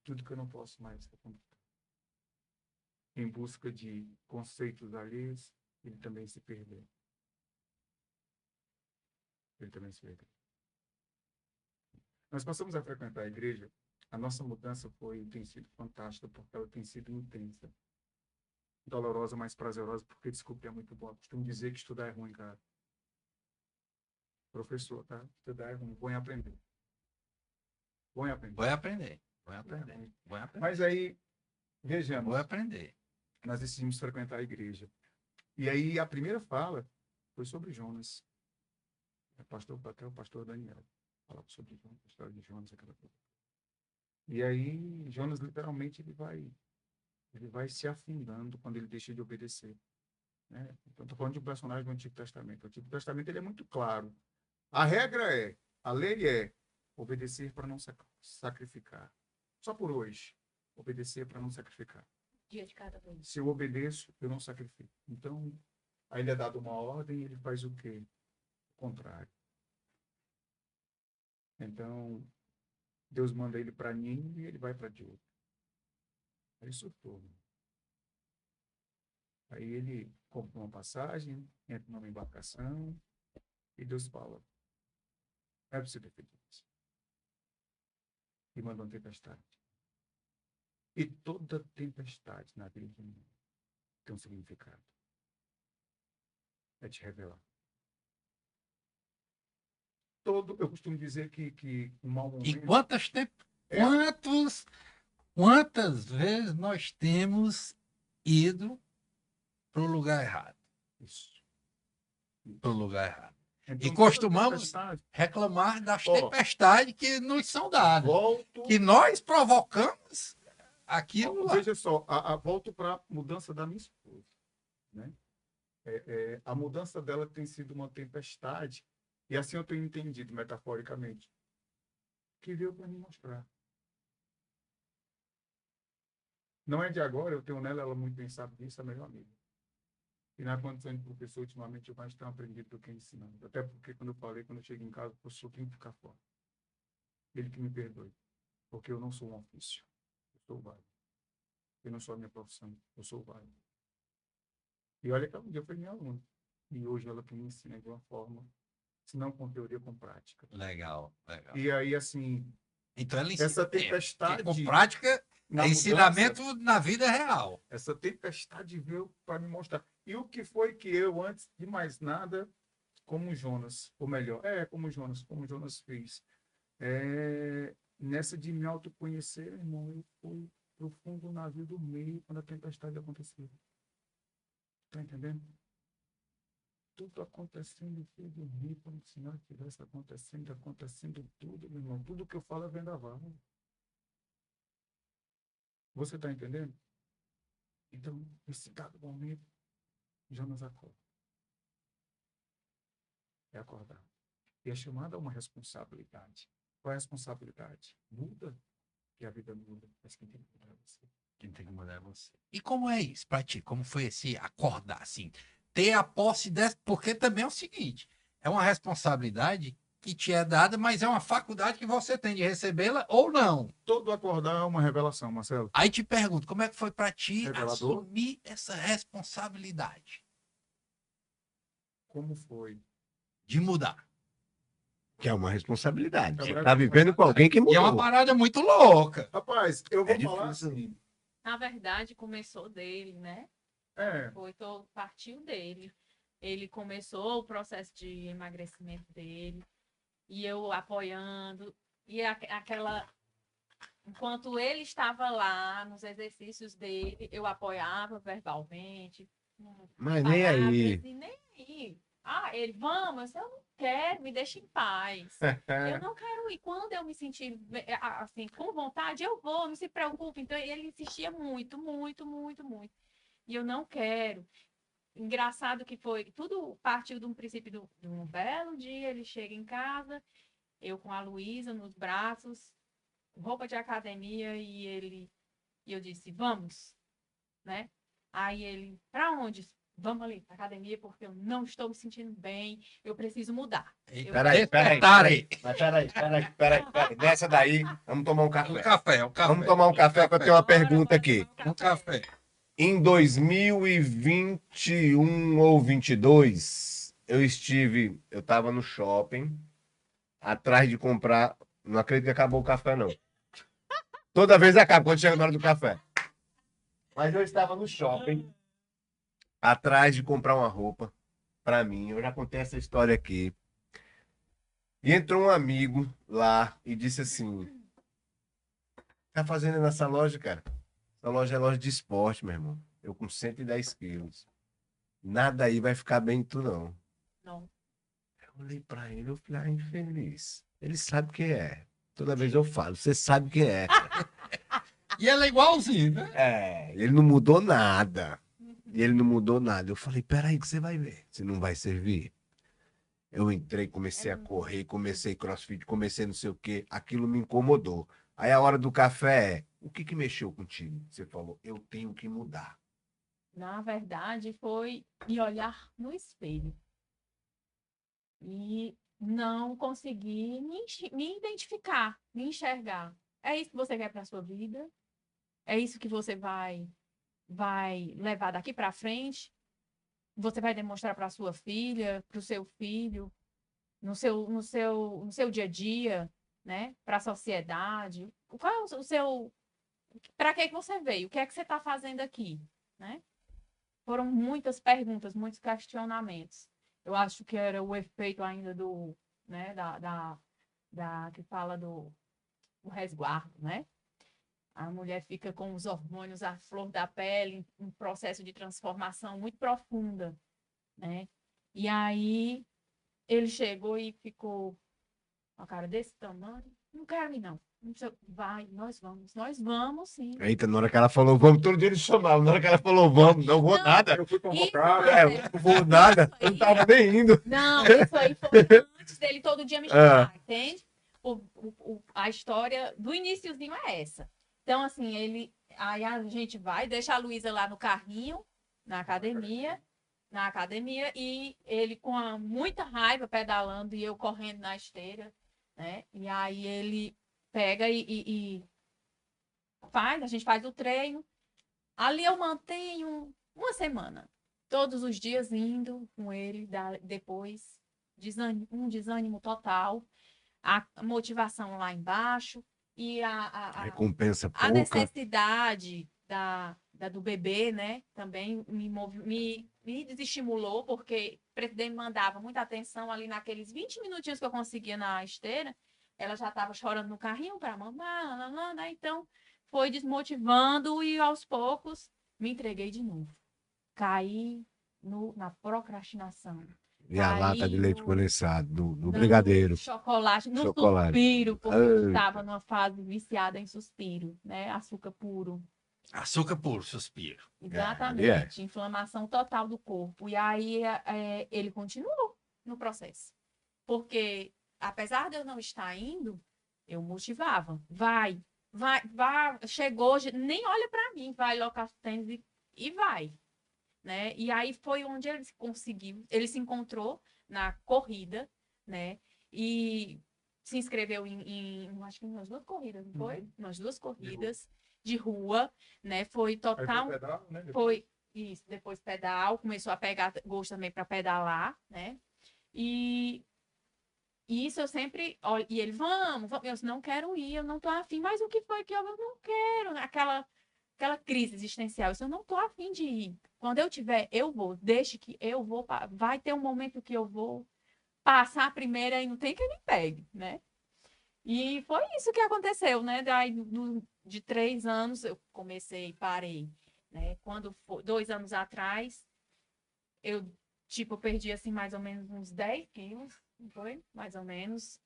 tudo que eu não posso mais reconquistar. Em busca de conceitos alheios, ele também se perdeu. Ele também se perdeu. Nós passamos a frequentar a igreja. A nossa mudança tem sido fantástica, porque ela tem sido intensa. Dolorosa, mas prazerosa, porque, desculpe, é muito bom. Eu costumo dizer que estudar é ruim, cara. Professor, tá? Estudar é ruim. Bom em aprender. Bom em aprender. Vou aprender. Vou aprender. Vou aprender. Mas aí, vejamos. Vou aprender. Nós decidimos frequentar a igreja. E aí, a primeira fala foi sobre Jonas. Até o pastor Daniel falava sobre Jonas, a história de Jonas, aquela coisa. E aí, Jonas, literalmente, ele vai se afundando quando ele deixa de obedecer. Né? Então, estou falando de um personagem do Antigo Testamento. O Antigo Testamento ele é muito claro. A regra a lei é obedecer para não sacrificar. Só por hoje, obedecer para não sacrificar. Dia de cada vez. Se eu obedeço, eu não sacrifico. Então, aí ele é dado uma ordem e ele faz o quê? O contrário. Então, Deus manda ele para Nínive e ele vai para Jope. Aí surtou. Aí ele compra uma passagem, entra numa embarcação e Deus fala: não é possível ter feito isso. E manda uma tempestade. E toda tempestade na vida de mim tem um significado. É te revelar. Eu costumo dizer que um mau momento... E quantas vezes nós temos ido para o lugar errado? Isso. Para o lugar errado. Então, E costumamos reclamar das tempestades que nos são dadas. Que nós provocamos aquilo lá. Veja só, volto para a mudança da minha esposa. Né? A mudança dela tem sido uma tempestade, e assim eu tenho entendido metaforicamente, que veio para me mostrar. Não é de agora, eu tenho nela, ela muito bem sabe disso, a melhor amiga. E na condição de professor, ultimamente, eu mais tenho aprendido do que ensinando. Até porque, quando eu chego em casa, o professor tem que ficar fora. Ele que me perdoe. Porque eu não sou um ofício. Eu sou válido. Eu não sou a minha profissão. Eu sou válido. E olha que um dia foi minha aluna. E hoje ela que me ensina de uma forma, se não com teoria, com prática. Legal, legal. E aí, assim, Então ela ensina essa mesmo, porque tempestade com prática na é mudança, ensinamento na vida real. essa tempestade veio para me mostrar. E o que foi que eu, antes de mais nada, como Jonas, ou melhor, como Jonas fez, nessa de me autoconhecer, irmão, eu fui profundo no navio do meio quando a tempestade aconteceu. Tá entendendo? Tudo acontecendo, eu fui dormir como se nada estivesse acontecendo tudo, meu irmão. Tudo que eu falo é vendaval. Você tá entendendo? Então, nesse dado momento, Jonas acorda. É acordar. E é chamada a uma responsabilidade. Qual é a responsabilidade? Muda, que a vida muda, mas quem tem que mudar é você. Quem tem que mudar é você. E como é isso pra ti? Como foi esse acordar, assim? Ter a posse dessa... Porque também é o seguinte, é uma responsabilidade que te é dada, mas é uma faculdade que você tem de recebê-la ou não. Todo acordar é uma revelação, Marcelo. Aí te pergunto, como é que foi pra ti Revelador. assumir essa responsabilidade Como foi? de mudar? Que é uma responsabilidade. É Você uma tá vivendo com alguém que E é uma mudou. parada muito louca. Rapaz, eu vou É falar difícil. assim. Na verdade, começou dele, né? Partiu dele. Ele começou o processo de emagrecimento dele, e eu apoiando, e aquela... Enquanto ele estava lá nos exercícios dele, eu apoiava verbalmente, com Mas nem aí. palavras, e nem aí. Ah, ele, vamos, eu não quero, me deixa em paz. Eu não quero ir. Quando eu me sentir assim, com vontade, eu vou, não se preocupe. Então, ele insistia muito, muito, muito, muito. E eu não quero. Engraçado que foi, tudo partiu de um princípio de um belo dia, ele chega em casa, eu com a Luísa nos braços, roupa de academia, e eu disse, vamos, né? Aí ele, pra onde? Vamos ali, pra academia, porque eu não estou me sentindo bem, eu preciso mudar. Peraí. Mas peraí. Nessa daí, vamos tomar um Um café. café, um café. Vamos tomar um café, que eu tenho uma pergunta aqui. Um café. Em 2021 ou 22, eu estava no shopping, atrás de comprar. Não acredito que acabou o café, não. Toda vez acaba quando chega na hora do café. Mas eu estava no shopping, atrás de comprar uma roupa para mim. Eu já contei essa história aqui. E entrou um amigo lá e disse assim: tá fazendo nessa loja, cara? Essa loja é loja de esporte, meu irmão. Eu com 110 quilos. Nada aí vai ficar bem em tu, não. Não. Eu olhei pra ele, eu falei, infeliz. Ele sabe quem é. Toda vez eu falo, você sabe quem é. E ela é igualzinho, né? Ele não mudou nada. Ele não mudou nada. Eu falei, peraí que você vai ver. Você não vai servir. Eu entrei, comecei a correr, comecei crossfit, comecei não sei o quê. Aquilo me incomodou. Aí a hora do café é, o que mexeu contigo? Você falou, eu tenho que mudar. Na verdade, foi me olhar no espelho. E não conseguir me identificar, me enxergar. É isso que você quer para a sua vida? É isso que você vai levar daqui para frente? Você vai demonstrar para sua filha, para o seu filho, no seu dia a dia, né? Para a sociedade? Qual é o seu... Para que você veio? O que é que você está fazendo aqui? Né? Foram muitas perguntas, muitos questionamentos. Eu acho que era o efeito ainda do, né, que fala do resguardo, né? A mulher fica com os hormônios à flor da pele, um processo de transformação muito profunda, né? E aí ele chegou e ficou com a cara desse tamanho. Não quero ir, não. Vai, nós vamos sim. Eita, na hora que ela falou vamos, todo dia ele chamava. Na hora que ela falou vamos, não vou nada. Eu fui convocado. Eu não vou nada. Eu não tava nem indo. Não, isso aí foi antes dele todo dia me chamar, entende? A história do iniciozinho é essa. Então, assim, aí a gente vai, deixa a Luísa lá no carrinho, na academia, e ele com muita raiva pedalando e eu correndo na esteira, né? E aí ele pega e a gente faz o treino. Ali eu mantenho uma semana. todos os dias indo com ele, depois um desânimo total, a motivação lá embaixo e Recompensa a pouca. necessidade do bebê, né? Também me desestimulou, porque demandava muita atenção ali naqueles 20 minutinhos que eu conseguia na esteira. Ela já estava chorando no carrinho para mamar, né? Então foi desmotivando e aos poucos me entreguei de novo. Caí na procrastinação. E a lata de leite no- condensado, no no brigadeiro. chocolate, no Chocolate. suspiro, porque Ai. eu estava numa fase viciada em suspiro, né? Açúcar puro. Açúcar puro, suspiro. Exatamente. Inflamação total do corpo. E aí ele continuou no processo. Porque, apesar de eu não estar indo, eu motivava. Vai, chegou, nem olha para mim, vai locar os tênis e vai. Né? E aí foi onde ele conseguiu, ele se encontrou na corrida, né? E se inscreveu acho que umas 2 corridas, não foi? Umas 2 corridas de rua, né? Foi total, Aí foi pedal, né? foi isso, depois pedal, começou a pegar gosto também para pedalar, né? E isso eu sempre, olha, e ele, vamos, eu não quero ir, eu não tô afim, mas o que foi que eu não quero? Aquela crise existencial, eu não tô afim de ir. Quando eu tiver, eu vou, deixe que eu vou, vai ter um momento que eu vou passar a primeira e não tem quem me pegue, né? E foi isso que aconteceu, né? Daí, de 3 anos, eu comecei, parei, né? Quando foi 2 anos atrás, eu, perdi, assim, mais ou menos uns 10 quilos, não foi? Mais ou menos.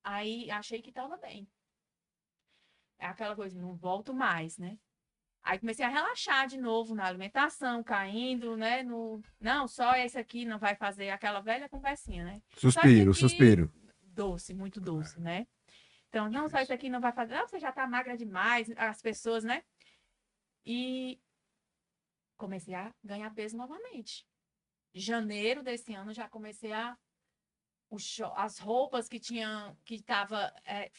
Aí, achei que estava bem. É aquela coisa, não volto mais, né? Aí comecei a relaxar de novo na alimentação, caindo, né? Não, só esse aqui não vai fazer aquela velha conversinha, né? Suspiro, Só esse aqui, suspiro. doce, muito doce, né? Então, não, só isso aqui não vai fazer. Não, você já tá magra demais, as pessoas, né? E comecei a ganhar peso novamente. Em janeiro desse ano, já comecei as roupas que estavam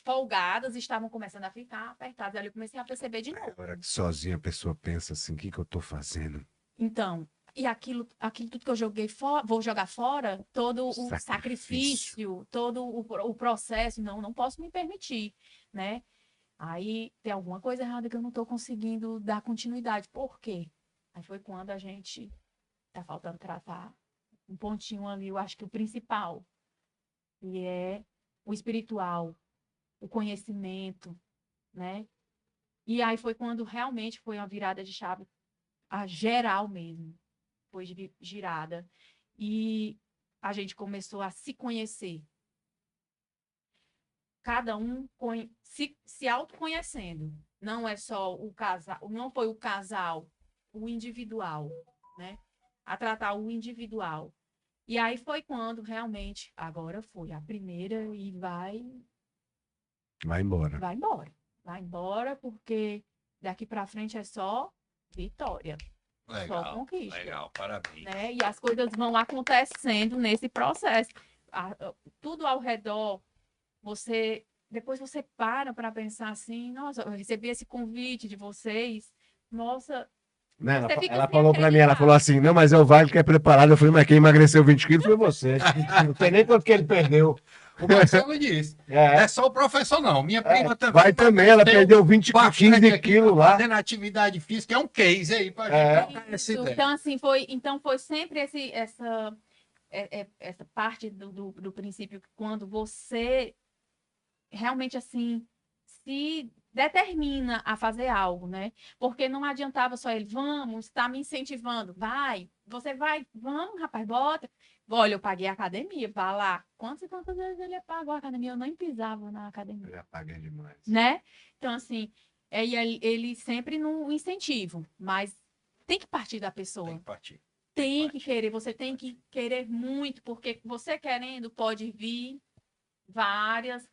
folgadas estavam começando a ficar apertadas. Ali eu comecei a perceber de novo. Na hora que sozinha a pessoa pensa assim, o que eu tô fazendo? Então, e aquilo tudo que eu joguei fora, vou jogar fora, todo o Sacrifício. sacrifício, todo o processo, não posso me permitir, né? Aí tem alguma coisa errada que eu não estou conseguindo dar continuidade. Por quê? Aí foi quando a gente tá faltando tratar um pontinho ali, eu acho que o principal, que é o espiritual, o conhecimento, né? E aí foi quando realmente foi uma virada de chave, a geral mesmo, foi girada. E a gente começou a se conhecer. Cada um se autoconhecendo. Não é só o casal, não foi o casal, o individual, né? A tratar o individual. E aí foi quando realmente, agora foi a primeira e vai Vai embora. Vai embora, porque daqui para frente é só vitória. Só Legal, conquista. legal, parabéns. Né? E as coisas vão acontecendo nesse processo. Tudo ao redor, depois você para pensar assim, nossa, eu recebi esse convite de vocês, nossa. Né, Você fica ela sem falou pra mim, ela acreditar. falou assim, não, mas é o Vale que é preparado. Eu falei, mas quem emagreceu 20 quilos foi você. Não tem nem quanto que ele perdeu. O Marcelo disse. É. É só o professor, não. Minha prima também. Vai também, ela perdeu 15 quilos lá. Fazendo atividade física, é um case aí pra gente trocar essa Isso. ideia. Então, assim, foi sempre essa parte do princípio que quando você realmente, assim, se determina a fazer algo, né? Porque não adiantava só ele, vamos, está me incentivando, vai, você vai, vamos, rapaz, bota. Olha, eu paguei a academia, vá lá. Quantas e quantas vezes ele pagou a academia? Eu nem pisava na academia. Eu já paguei demais. Né? Então, assim, ele sempre no incentivo, mas tem que partir da pessoa. Tem que partir. Tem que querer, você tem que querer muito, porque você querendo pode vir vários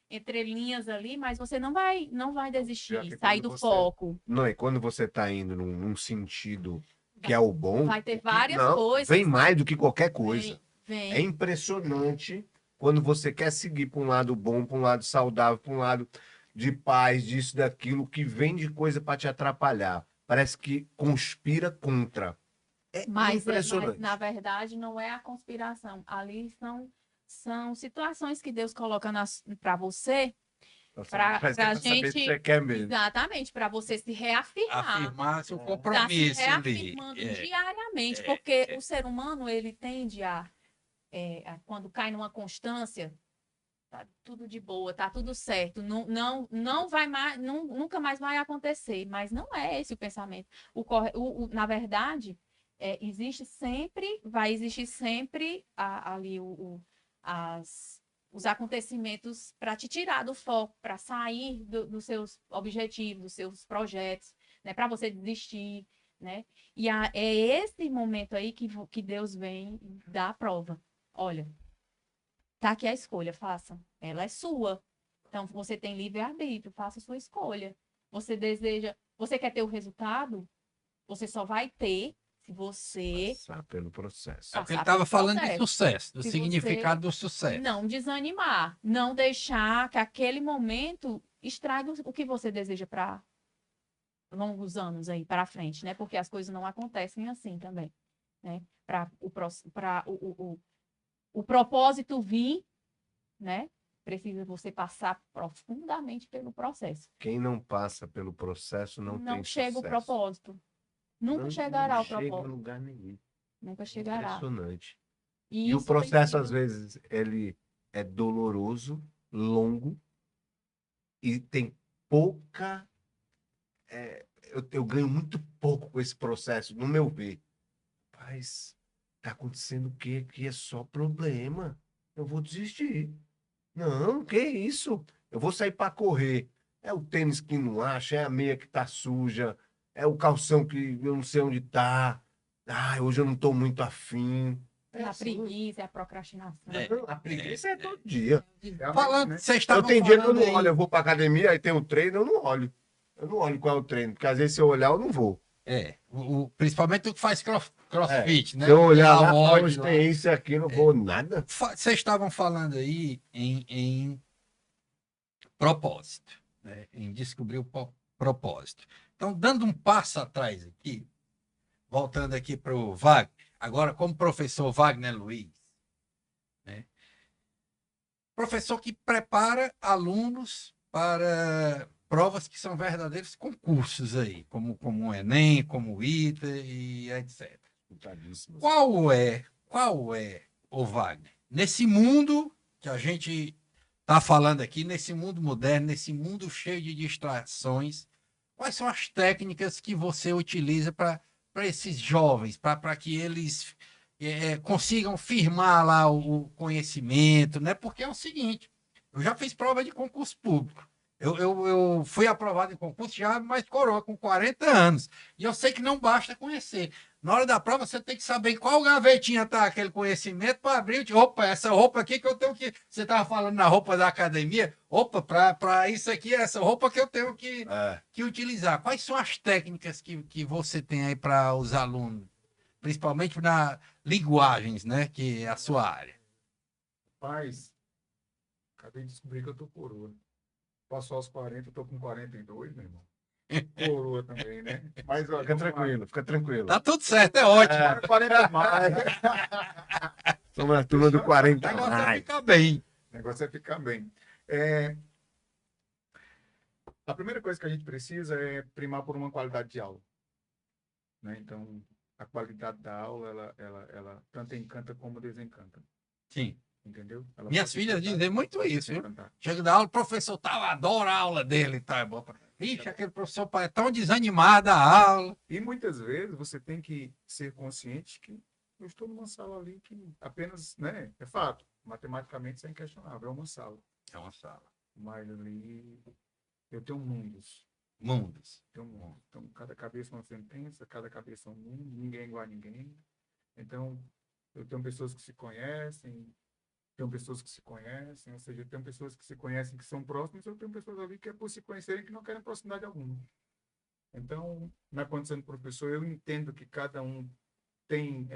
entrelinhas ali, mas você não vai desistir, que sair quando do você- foco. Não, e quando você tá indo num sentido que é o bom, Vai ter várias não, coisas. vem mais do que qualquer coisa. Vem. É impressionante quando você quer seguir para um lado bom, para um lado saudável, para um lado de paz, disso, daquilo, que vem de coisa para te atrapalhar. parece que conspira contra. É Mas, impressionante. na verdade, não é a conspiração. Ali são situações que Deus coloca para você, para Mas é a pra saber se gente. você quer mesmo. Exatamente, para você se reafirmar. Afirmar seu Está se compromisso ali. reafirmando diariamente, porque o ser humano, ele tende quando cai numa constância, tá tudo de boa, tá tudo certo, não vai mais, nunca mais vai acontecer, mas não é esse o pensamento. Na verdade, existe sempre, vai existir sempre ali os acontecimentos para te tirar do foco, para sair dos seus objetivos, dos seus projetos, né, para você desistir, né? E é esse momento aí que Deus vem dar a prova. Olha, tá aqui a escolha, faça. Ela é sua. Então, você tem livre-arbítrio, faça a sua escolha. Você quer ter o resultado? Você só vai ter se você Passar pelo processo. É porque ele passar estava pelo falando de processo. sucesso, do Se significado do você sucesso. não desanimar, não deixar que aquele momento estrague o que você deseja para longos anos aí para frente, né? Porque as coisas não acontecem assim também, né? Para o propósito vir, né? Precisa você passar profundamente pelo processo. Quem não passa pelo processo não tem chega o sucesso. propósito. Nunca Não chegará o chega a propósito. lugar nenhum. Nunca chegará. Impressionante. E E o isso tem processo, sido- às vezes, ele é doloroso, longo e tem pouca. Eu ganho muito pouco com esse processo, no meu ver. Mas tá acontecendo o quê? Que é só problema. Eu vou desistir. Não, que isso? Eu vou sair para correr. É o tênis que não acha, é a meia que tá suja, é o calção que eu não sei onde tá. Ah, hoje eu não tô muito afim. É a assim. preguiça, é a procrastinação. Não, a preguiça é todo dia. Realmente, Falando, né? vocês Eu estavam tenho dia que eu falando não olho, aí. eu vou pra academia, aí tem o treino, eu não olho. Eu não olho qual é o treino, porque às vezes se eu olhar, eu não vou. Principalmente o que faz crossfit, né? Se eu olhar Dá lá, ódio hoje lá. tem isso e aquilo, eu vou nada. Vocês estavam falando aí em propósito, né? Em descobrir o propósito. Então, dando um passo atrás aqui, voltando aqui para o Wagner, agora como professor Wagner Luiz, né? Professor que prepara alunos para provas que são verdadeiros concursos aí, como o Enem, como o ITA e etc. Qual é, o Wagner, nesse mundo que a gente está falando aqui, nesse mundo moderno, nesse mundo cheio de distrações, quais são as técnicas que você utiliza para esses jovens, para que eles consigam firmar lá o conhecimento, né? Porque é o seguinte, eu já fiz prova de concurso público. Eu fui aprovado em concurso já mais coroa, com 40 anos. E eu sei que não basta conhecer. Na hora da prova, você tem que saber em qual gavetinha está aquele conhecimento para abrir. Opa, essa roupa aqui que eu tenho que. Você estava falando na roupa da academia. Opa, para isso aqui, essa roupa que eu tenho que utilizar. Quais são as técnicas que você tem aí para os alunos? Principalmente na linguagens, né? Que é a sua área. Paz, acabei de descobrir que eu tô coroa. Passou aos 40, eu tô com 42, meu irmão. Coroa também, né? Mas, ó, Fica tranquilo, fica tranquilo. Tá tudo certo, é ótimo. 40 mais. Somos a turma do O 40 negócio é mais. ficar bem. O negócio é ficar bem. A primeira coisa que a gente precisa é primar por uma qualidade de aula, né? Então, a qualidade da aula, ela tanto encanta como desencanta, Sim. entendeu? Ela Minhas pode filhas encantar, dizem muito pode isso, viu? desencantar. Chega da aula, o professor tal, adora a aula dele, tá? Ixi, aquele professor é tão desanimado a aula. E muitas vezes você tem que ser consciente que eu estou numa sala ali que apenas, né? É fato, matematicamente isso é inquestionável, é uma sala. É uma sala. Mas ali eu tenho mundos. Mundos. Tenho um mundo. Então, cada cabeça é uma sentença, cada cabeça é um mundo, ninguém é igual a ninguém. Então, eu tenho pessoas que se conhecem, tenho pessoas que se conhecem, ou seja, eu tenho pessoas que se conhecem que são próximas, eu tenho pessoas ali que é por se conhecerem que não querem proximidade alguma. Então, na condição de professor, eu entendo que cada um tem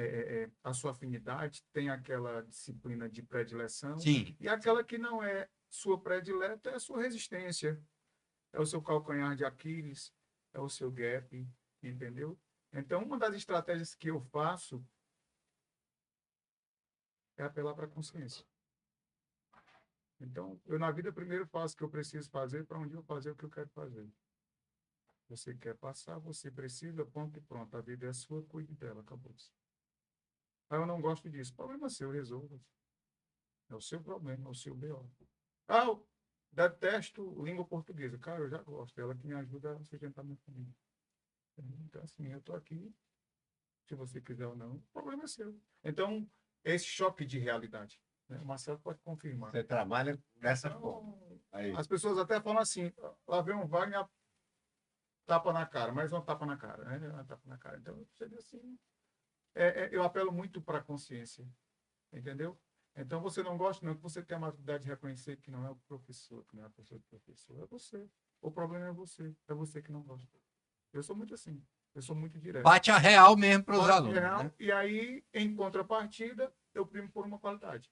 a sua afinidade, tem aquela disciplina de predileção, Sim. e aquela que não é sua predileta é a sua resistência, é o seu calcanhar de Aquiles, é o seu gap, entendeu? Então, uma das estratégias que eu faço é apelar para a consciência. Então, eu na vida primeiro faço o que eu preciso fazer para um dia eu fazer o que eu quero fazer. Você quer passar, você precisa, ponto e pronto. A vida é sua, cuide dela, acabou-se. Ah, eu não gosto disso. Problema seu, resolva. É o seu problema, é o seu BO. Ah, eu detesto língua portuguesa. Cara, eu já gosto. Ela que me ajuda a sustentar minha família. Então, assim, eu estou aqui. Se você quiser ou não, o problema é seu. Então, esse choque de realidade. Né? O Marcelo pode confirmar. Você trabalha dessa Então, forma. Aí. as pessoas até falam assim, lá vem um Wagner, tapa na cara, mais uma tapa na cara, né? Uma tapa na cara. Então, seria assim, eu apelo muito para a consciência, entendeu? Então, você não gosta, não, que você tem a maturidade de reconhecer que não é o professor, que não é a pessoa do professor, é você. O problema é você que não gosta. Eu sou muito assim, eu sou muito direto. Bate a real mesmo para os Bate alunos. real, Né? E aí, em contrapartida, eu primo por uma qualidade.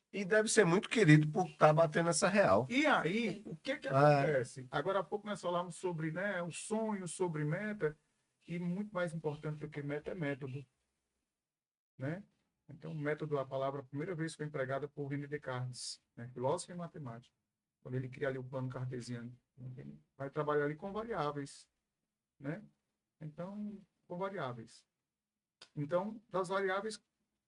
E deve ser muito querido por estar batendo essa real. E aí, o que acontece? Agora há pouco nós falamos sobre, né, o sonho, sobre meta, e muito mais importante do que meta é método. Né? Então, método, a palavra, a primeira vez foi empregada por René Descartes, né, filósofo e matemático, quando ele cria ali o plano cartesiano. Ele vai trabalhar ali com variáveis. Né? Então, com variáveis. Então, das variáveis,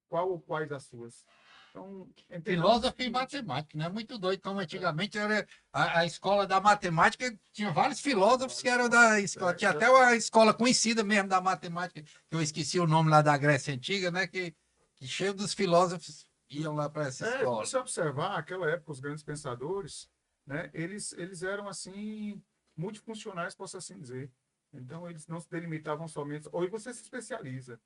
qual ou quais as suas? Então, Filósofo e matemático, né? Muito doido, como antigamente era a escola da matemática, tinha vários filósofos que eram da escola. Tinha até uma escola conhecida mesmo da matemática, que eu esqueci o nome lá da Grécia Antiga, né? Que cheio dos filósofos iam lá para essa escola. Se você observar, naquela época, os grandes pensadores, né? Eles eram, assim, multifuncionais, posso assim dizer. Então, eles não se delimitavam somente... Hoje você se especializa.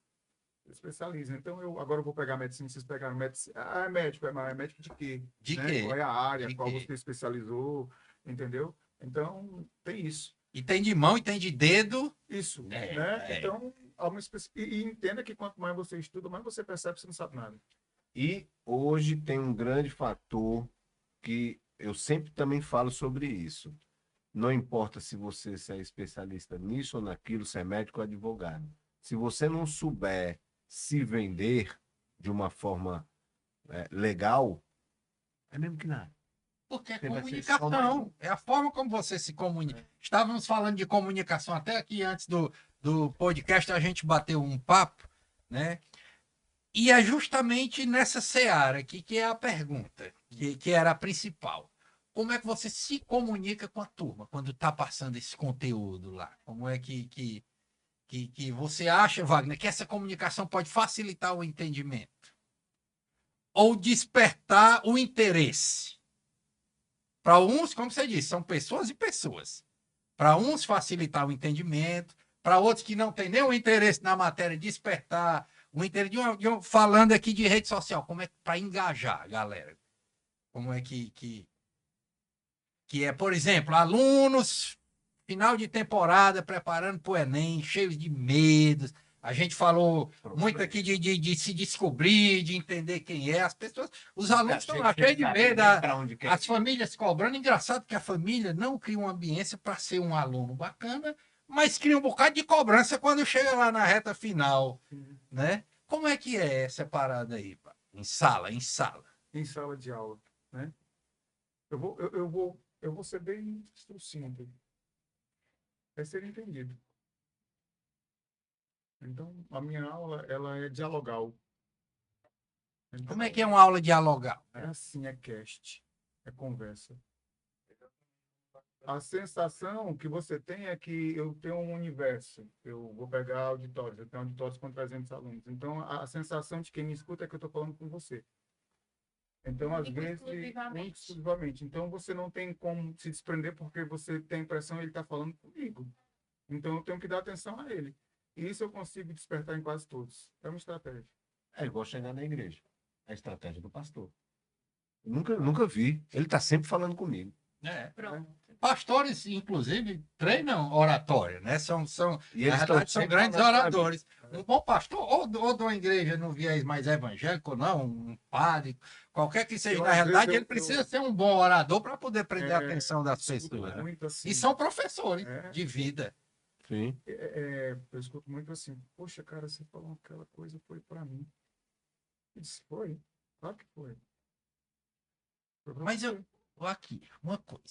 Então, agora eu vou pegar medicina, vocês pegaram medicina. Ah, é médico, é médico de quê? De né? quê? Qual é a área, De qual quê? você especializou, entendeu? Então, tem isso. E tem de mão e tem de dedo. Isso, É, né? é. Então, e entenda que quanto mais você estuda, mais você percebe que você não sabe nada. E hoje tem um grande fator que eu sempre também falo sobre isso. Não importa se você é especialista nisso ou naquilo, se é médico ou advogado. Se você não souber se vender de uma forma legal, é mesmo que nada. Porque é Você vai ser só mais um. comunicação, é a forma como você se comunica. Estávamos falando de comunicação até aqui antes do podcast, a gente bateu um papo, né? E é justamente nessa seara aqui que é a pergunta, que era a principal. Como é que você se comunica com a turma quando está passando esse conteúdo lá? Como é que você acha, Wagner, que essa comunicação pode facilitar o entendimento? Ou despertar o interesse? Para uns, como você disse, são pessoas e pessoas. Para uns, facilitar o entendimento. Para outros que não têm nenhum interesse na matéria, despertar o interesse. Falando aqui de rede social, como é para engajar a galera? Como é que é, por exemplo, alunos, final de temporada, preparando para o Enem, cheios de medos. A gente falou muito aqui de se descobrir, de entender quem é. As pessoas, os alunos estão lá cheios de medo, as famílias cobrando. Engraçado que a família não cria uma ambiência para ser um aluno bacana, mas cria um bocado de cobrança quando chega lá na reta final. Né? Como é que é essa parada aí, pá? Em sala? Em sala de aula. Né? Eu vou ser bem sucinto. É ser entendido. Então, a minha aula, ela é dialogal. Então, como é que é uma aula dialogal? É assim, é cast, é conversa. A sensação que você tem é que eu tenho um universo. Eu vou pegar auditórios, eu tenho auditórios com 300 alunos. Então, a sensação de quem me escuta é que eu estou falando com você. Então, às vezes, muito exclusivamente. Então, você não tem como se desprender porque você tem a impressão que ele está falando comigo. Então, eu tenho que dar atenção a ele. E isso eu consigo despertar em quase todos. É uma estratégia. É igual chegar na igreja. A estratégia do pastor. Eu nunca vi. Ele está sempre falando comigo. Pronto. Pastores, inclusive, treinam oratória, né? São E na eles verdade, são sempre grandes falando pra oradores. Um bom pastor, ou de uma igreja no viés mais evangélico, não, um padre, qualquer que seja, na realidade, ele precisa ser um bom orador para poder prender a atenção das pessoas. Né? Muito assim. E são professores de vida. Sim. Eu escuto muito assim, poxa, cara, você falou aquela coisa, foi para mim. Eu disse, foi? Claro que foi. Foi para Mas você. aqui, uma coisa,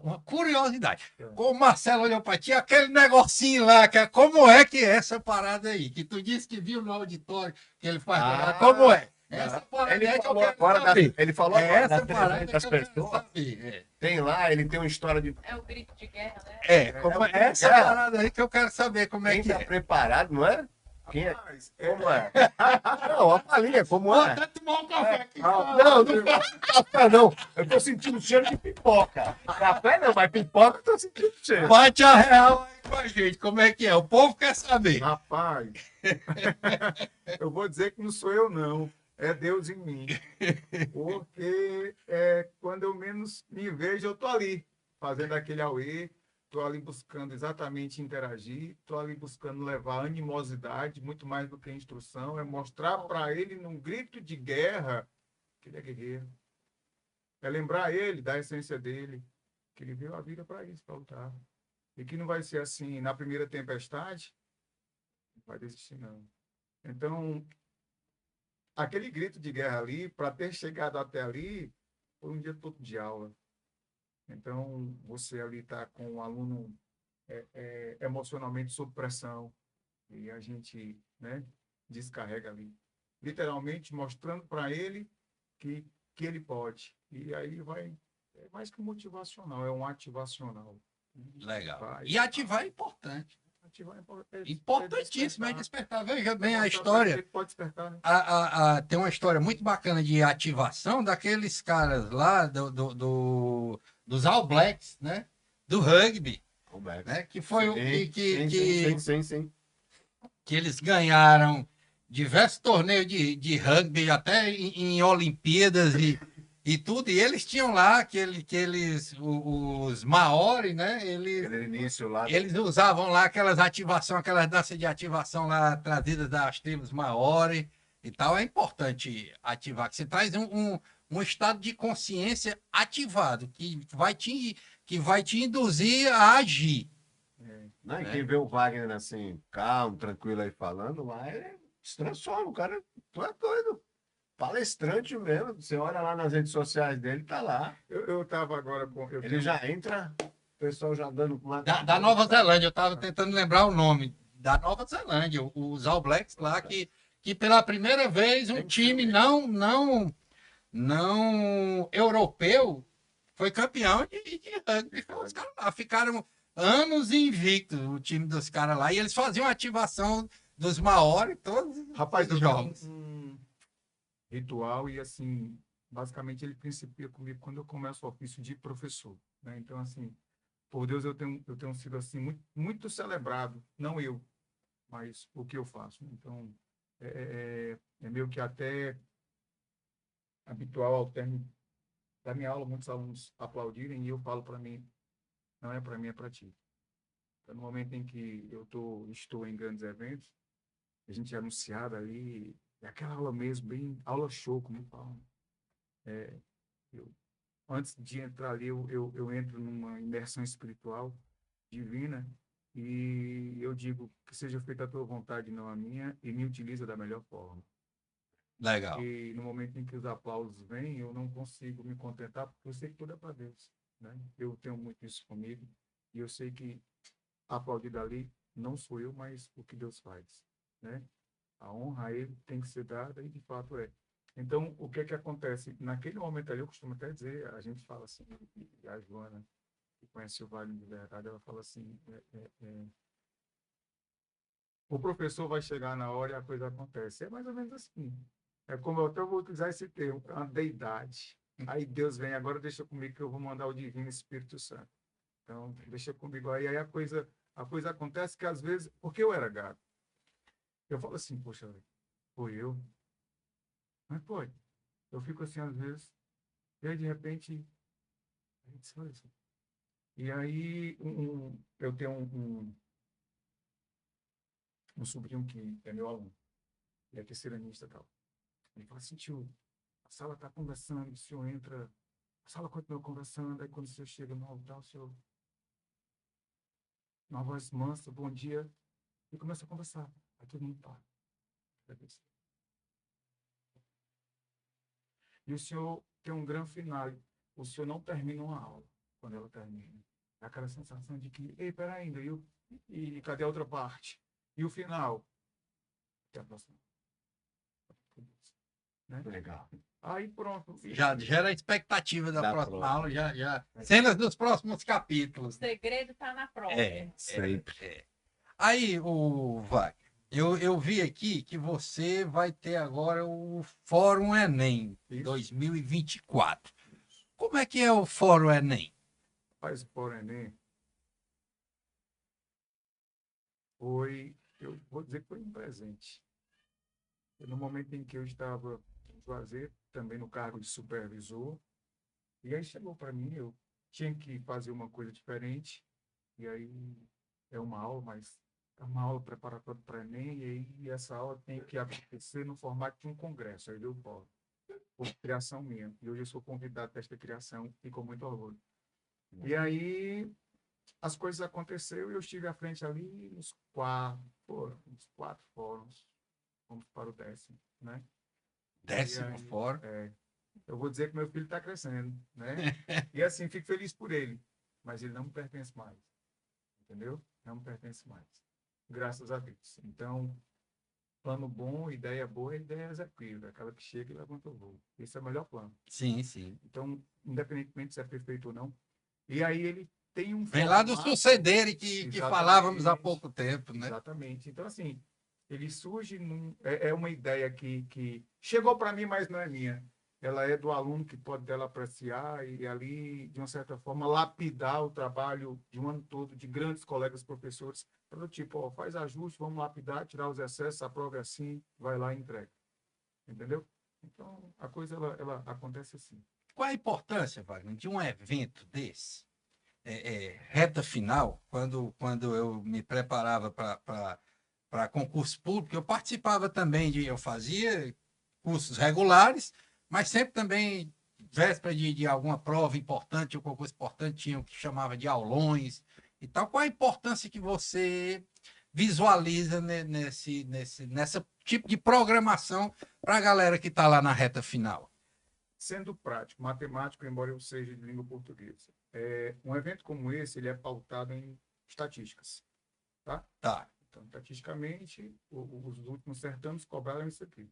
uma curiosidade. É. Como o Marcelo olhou para ti, aquele negocinho lá, como é que é essa parada aí? Que tu disse que viu no auditório que ele faz lá, como é? Essa parada Ele é que eu falou quero agora saber. ele falou É agora essa das parada que 300 eu quero pessoas. saber. Tem lá, ele tem uma história de. É o grito de guerra, né? Como é essa é. parada aí que eu quero saber como é Quem que tá é. preparado, não é? Quem é? Rapaz, Como é? Não, a palhinha, como Vou é? até tomar um café aqui. Não, não faço café, não. Eu tô sentindo cheiro de pipoca. Café não, mas pipoca eu tô sentindo cheiro. Bate a real aí com a gente, como é que é? O povo quer saber. rapaz, eu vou dizer que não sou eu, não. É Deus em mim. Porque quando eu menos me vejo, eu tô ali, fazendo aquele auê, tô ali buscando exatamente interagir, tô ali buscando levar animosidade, muito mais do que instrução, é mostrar para ele, num grito de guerra, que ele é guerreiro. É lembrar ele da essência dele, que ele veio a vida para isso, para lutar. E que não vai ser assim, na primeira tempestade, não vai desistir, não. Então, aquele grito de guerra ali, para ter chegado até ali, foi um dia todo de aula. Então, você ali está com o aluno emocionalmente sob pressão, e a gente, né, descarrega ali. Literalmente mostrando para ele que, que ele pode. E aí vai, é mais que um motivacional, é um ativacional. Legal. Vai, E ativar é importante. ativar Importantíssimo é despertar. Veja bem a mostrar pra ele história. que ele pode despertar, né? Tem uma história muito bacana de ativação daqueles caras lá dos All Blacks, né? Do rugby, né? Que foi o Sim. que eles ganharam diversos torneios de rugby, até em Olimpíadas e tudo. E eles tinham lá os Maori, né? Aquele início lá. Eles usavam lá aquelas danças de ativação lá trazidas das tribos Maori e tal. É importante ativar, que você traz um estado de consciência ativado, que vai te induzir a agir. Né? E Né? quem vê o Wagner assim, calmo, tranquilo aí falando, lá ele se transforma. O cara, tu é doido. Palestrante mesmo. Você olha lá nas redes sociais dele, tá lá. Eu estava agora com. Ele já entra, o pessoal já dando lá. Da Nova Zelândia, eu estava tentando lembrar o nome. Da Nova Zelândia, os All Blacks lá, que pela primeira vez um time não europeu foi campeão de rugby. Os caras lá ficaram anos invictos, o time dos caras lá, e eles faziam a ativação dos Maori todos Rapaz, os eu jogos. tenho um ritual e, assim, basicamente ele principia comigo quando eu começo o ofício de professor, né? Então, assim, por Deus, eu tenho sido, assim, muito, muito celebrado, não eu, mas o que eu faço. Então, é meio que até habitual ao término da minha aula, muitos alunos aplaudirem e eu falo para mim, não é para mim, é para ti. Então, no momento em que estou em grandes eventos, a gente é anunciado ali, é aquela aula mesmo, bem aula show, como falam. Eu, antes de entrar ali, eu entro numa imersão espiritual divina e eu digo que seja feita a tua vontade, não a minha, e me utiliza da melhor forma. Legal. E no momento em que os aplausos vêm, eu não consigo me contentar, porque eu sei que tudo é para Deus, né? Eu tenho muito isso comigo e eu sei que aplaudir dali não sou eu, mas o que Deus faz, né? A honra a ele tem que ser dada e de fato é. Então, o que é que acontece? Naquele momento ali, eu costumo até dizer, a gente fala assim, e a Joana, que conhece o Vale de verdade, ela fala assim, o professor vai chegar na hora e a coisa acontece. É mais ou menos assim. É como eu até vou utilizar esse termo, é uma deidade. Aí Deus vem, agora deixa comigo que eu vou mandar o Divino Espírito Santo. Então, deixa comigo aí. Aí a coisa acontece que às vezes, porque eu era gago, eu falo assim, poxa, foi eu. Mas foi. Eu fico assim às vezes, e aí de repente, a gente fala assim. E aí eu tenho um sobrinho que é meu aluno, ele é terceiranista e tal. Ele fala assim, tio, a sala está conversando, o senhor entra, a sala continua conversando, aí quando o senhor chega no altar, o senhor uma voz mansa, bom dia, e começa a conversar. Aí todo mundo para. E o senhor tem um grande final. O senhor não termina uma aula quando ela termina. É aquela sensação de que, ei, peraí ainda, e cadê a outra parte? E o final? Até a próxima. Né? Legal. Aí pronto. Já gera a expectativa da Da próxima próxima. aula, já. Cenas dos próximos capítulos. O segredo está na prova. Sempre. Aí, o Wagner, eu vi aqui que você vai ter agora o Fórum Enem Isso. 2024. Como é que é o Fórum Enem? Faz por Enem. Foi, eu vou dizer que foi um presente. No momento em que eu estava em Juazeiro, também no cargo de supervisor, e aí chegou para mim, eu tinha que fazer uma coisa diferente, e aí é uma aula, mas é uma aula preparatória para Enem, e aí essa aula tem que acontecer no formato de um congresso, aí deu fórum, por criação minha, e hoje eu sou convidado desta criação, e com muito orgulho. E aí as coisas aconteceram e eu estive à frente ali nos quatro fóruns, vamos para o 10º, né? 10º E aí, Fórum. Eu vou dizer que meu filho está crescendo, né? E assim, fico feliz por ele, mas ele não me pertence mais, entendeu? Não me pertence mais, graças a Deus. Então, plano bom, ideia boa, ideia executiva, aquela que chega e levanta o voo. Esse é o melhor plano. Sim, sim. Então, independentemente se é perfeito ou não. E aí ele tem um Vem lá do formato- suceder que Exatamente. falávamos há pouco tempo, né? Exatamente. Então, assim, ele surge, é uma ideia que chegou para mim, mas não é minha. Ela é do aluno que pode dela apreciar e ali, de uma certa forma, lapidar o trabalho de um ano todo de grandes colegas professores, para o tipo, ó, faz ajuste, vamos lapidar, tirar os excessos, aprova assim, vai lá e entrega. Entendeu? Então, a coisa, ela acontece assim. Qual a importância, Wagner, de um evento desse? Reta final, quando eu me preparava para concurso público, eu participava também eu fazia cursos regulares, mas sempre também, véspera de alguma prova importante, um concurso importante, tinha o que chamava de aulões e tal. Qual a importância que você visualiza nessa tipo de programação para a galera que está lá na reta final? Sendo prático, matemático, embora eu seja de língua portuguesa, um evento como esse, ele é pautado em estatísticas, tá? Tá. Então, estatisticamente, os últimos certames cobraram isso aqui.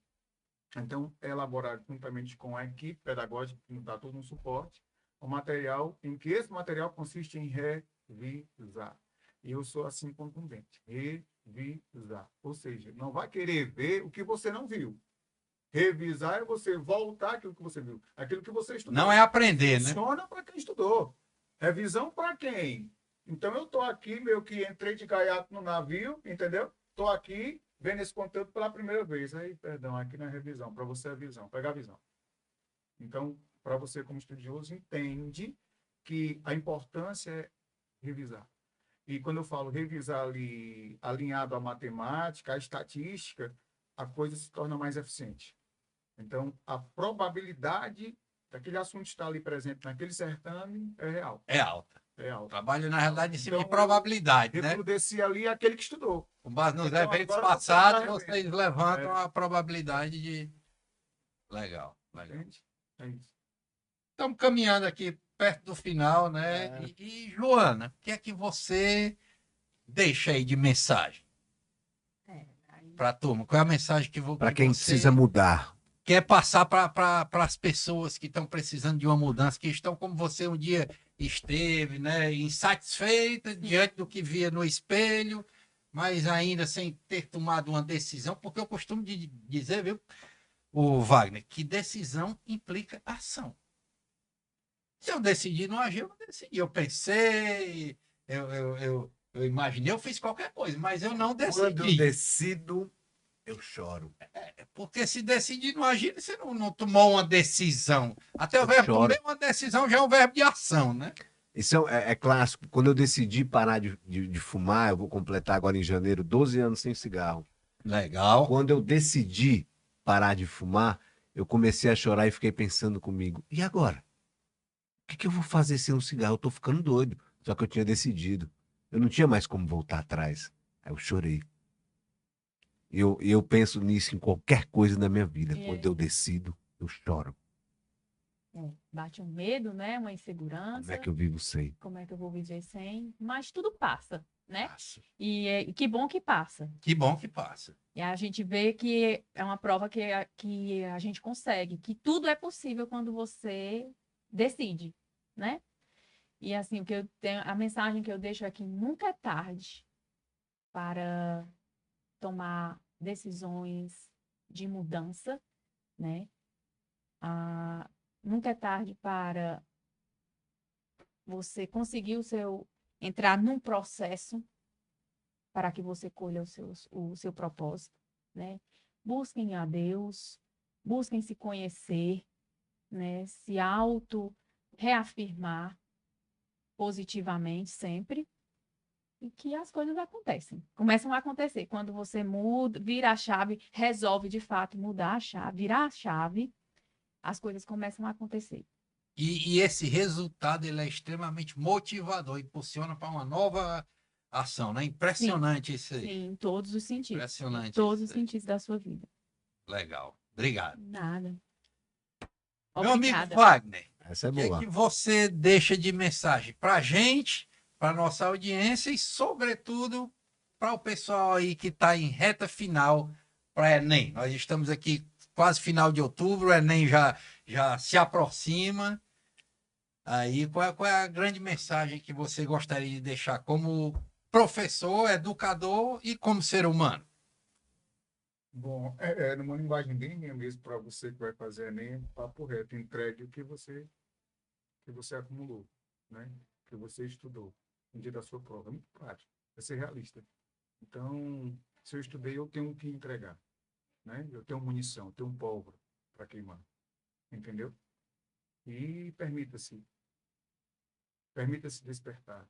Então, é elaborado juntamente com a equipe pedagógica, que nos dá todo um suporte, um material em que esse material consiste em revisar. E eu sou assim contundente, revisar. Ou seja, não vai querer ver o que você não viu. Revisar é você voltar aquilo que você viu, aquilo que você estudou. Não é aprender, né? Funciona para quem estudou. Revisão para quem? Então, eu estou aqui, meio que entrei de gaiato no navio, entendeu? Estou aqui vendo esse conteúdo pela primeira vez. Aí, perdão, aqui não é revisão, para você é visão, pegar a visão. Então, para você como estudioso, entende que a importância é revisar. E quando eu falo revisar ali, alinhado à matemática, à estatística, a coisa se torna mais eficiente. Então, a probabilidade daquele assunto estar ali presente naquele certame é real. É alta. É O alta. trabalho, na realidade, em cima de Então, probabilidade, né? Recrudescer ali aquele que estudou. Com base nos Então, eventos agora você passados, tá vocês levantam a probabilidade de. Legal, legal. Entende? É isso. Estamos caminhando aqui perto do final, né? E, Joana, o que é que você deixa aí de mensagem para a turma? Qual é a mensagem que Para que quem você precisa mudar. quer passar para as pessoas que estão precisando de uma mudança, que estão como você um dia esteve, né? Insatisfeita diante do que via no espelho, mas ainda sem ter tomado uma decisão, porque eu costumo dizer, viu, o Wagner, que decisão implica ação. Se eu decidi não agir, eu não decidi. Eu pensei, eu imaginei, eu fiz qualquer coisa, mas eu não Quando eu decidi. decido, eu choro. Porque se decidir não agir, você não tomou uma decisão. Até o Eu verbo choro. tomar uma decisão já é um verbo de ação, né? Isso é clássico. Quando eu decidi parar de fumar, eu vou completar agora em janeiro 12 anos sem cigarro. Legal. Quando eu decidi parar de fumar, eu comecei a chorar e fiquei pensando comigo, e agora? O que eu vou fazer sem um cigarro? Eu tô ficando doido. Só que eu tinha decidido. Eu não tinha mais como voltar atrás. Aí eu chorei. Eu penso nisso em qualquer coisa na minha vida. É. Quando eu decido, eu choro. Bate um medo, né? Uma Como insegurança. é que eu vivo sem? Como é que eu vou viver sem? Mas tudo passa, né? Passa. E que bom que passa. Que bom que passa. E a gente vê que é uma prova que a gente consegue, que tudo é possível quando você decide, né? E assim, o que eu tenho, a mensagem que eu deixo aqui, nunca é tarde para tomar decisões de mudança, né? Nunca é tarde para você conseguir entrar num processo para que você colha o seu propósito, né? Busquem a Deus, busquem se conhecer, né? Se reafirmar positivamente sempre e que as coisas acontecem. Começam a acontecer quando você muda, vira a chave, resolve de fato mudar a chave, virar a chave, as coisas começam a acontecer. E esse resultado ele é extremamente motivador, impulsiona para uma nova ação, né? Impressionante isso aí. Sim, em todos os sentidos. Impressionante Em todos os isso aí. sentidos da sua vida. Legal. Obrigado. Nada. Meu amigo Obrigada. Wagner, Essa é o que é boa. que você deixa de mensagem para a gente, para nossa audiência e, sobretudo, para o pessoal aí que está em reta final para Enem? Nós estamos aqui quase final de outubro, o Enem já se aproxima. Aí, qual é a grande mensagem que você gostaria de deixar como professor, educador e como ser humano? Bom, numa linguagem bem minha mesmo, para você que vai fazer Enem, papo reto, entregue o que você acumulou, né? Que você estudou no dia da sua prova. É muito prático, é ser realista. Então, se eu estudei, eu tenho que entregar, né? Eu tenho munição, eu tenho pólvora para queimar, entendeu? E permita-se despertar,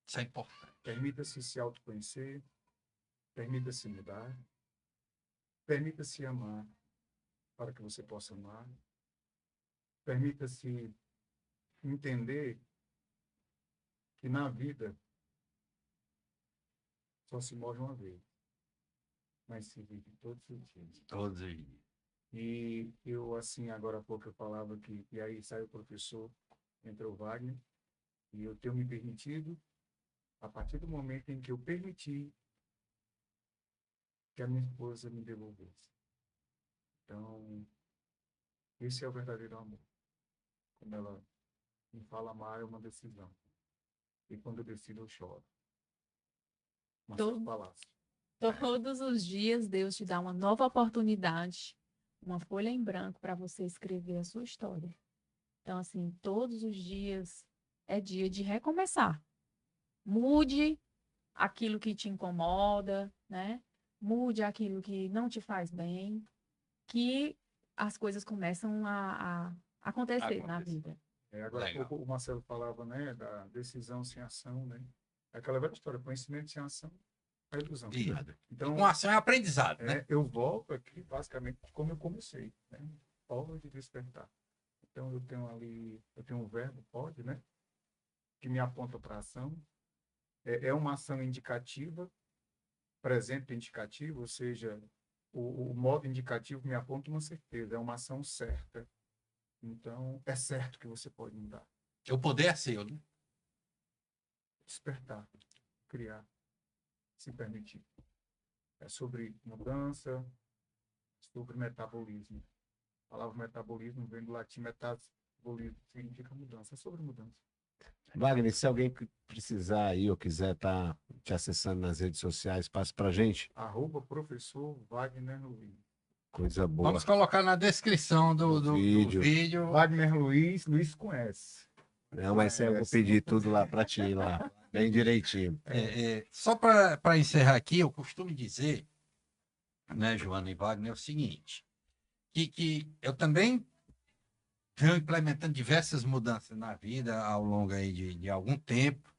Isso é importante. permita-se se autoconhecer, permita-se mudar, permita-se amar para que você possa amar, permita-se entender que na vida só se morre uma vez, mas se vive todos os dias. Todos os dias. E eu, assim, agora há pouco eu falava que, e aí sai o professor, entra o Wagner, e eu tenho me permitido, a partir do momento em que eu permiti que a minha esposa me devolvesse. Então, esse é o verdadeiro amor. Quando ela me fala amar, é uma decisão. E quando eu decido, eu choro. Marcelo Palácio. Todos os dias Deus te dá uma nova oportunidade, uma folha em branco para você escrever a sua história. Então, assim, todos os dias é dia de recomeçar. Mude aquilo que te incomoda, né? Mude aquilo que não te faz bem, que as coisas começam a acontecer na vida. Agora há Legal. pouco o Marcelo falava, né, da decisão sem ação, né? É aquela velha história, conhecimento sem ação é ilusão. E Então, com ação é aprendizado, né? eu volto aqui basicamente como eu comecei, né? Forma de despertar. Então eu tenho um verbo, pode, né? Que me aponta para a ação. É uma ação indicativa, presente indicativo, ou seja, o modo indicativo me aponta uma certeza, é uma ação certa. Então, é certo que você pode mudar. O poder é seu, né? Despertar, criar, se permitir. É sobre mudança, sobre metabolismo. A palavra metabolismo vem do latim metabolismo, significa mudança. É sobre mudança. Wagner, se alguém precisar aí ou quiser estar te acessando nas redes sociais, passe pra gente. @professor Wagner Luiz. Coisa boa. Vamos colocar na descrição do vídeo. vídeo. Wagner Luiz com S. Não, mas eu vou pedir tudo lá pra ti, lá, bem direitinho. Só para encerrar aqui, eu costumo dizer, né, Joana e Wagner, é o seguinte, que eu também venho implementando diversas mudanças na vida ao longo aí de algum tempo,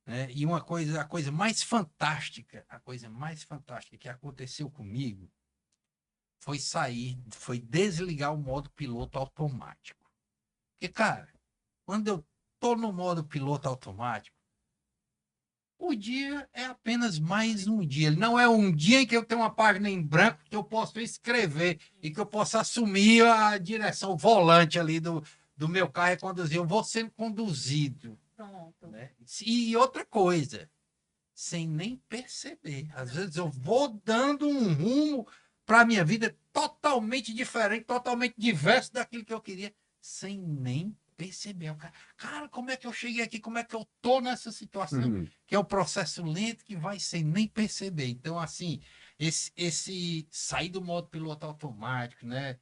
né? E a coisa mais fantástica, que aconteceu comigo foi desligar o modo piloto automático. Porque, cara, quando eu tô no modo piloto automático, o dia é apenas mais um dia. Ele não é um dia em que eu tenho uma página em branco que eu posso escrever e que eu posso assumir a direção, o volante ali do meu carro e conduzir. Eu vou sendo conduzido. Pronto. Né? E outra coisa, sem nem perceber. Às vezes eu vou dando um rumo para a minha vida totalmente diferente, totalmente diverso daquilo que eu queria, sem nem perceber. Cara, como é que eu cheguei aqui? Como é que eu tô nessa situação? Que é um processo lento que vai sem nem perceber. Então, assim, esse sair do modo piloto automático, né?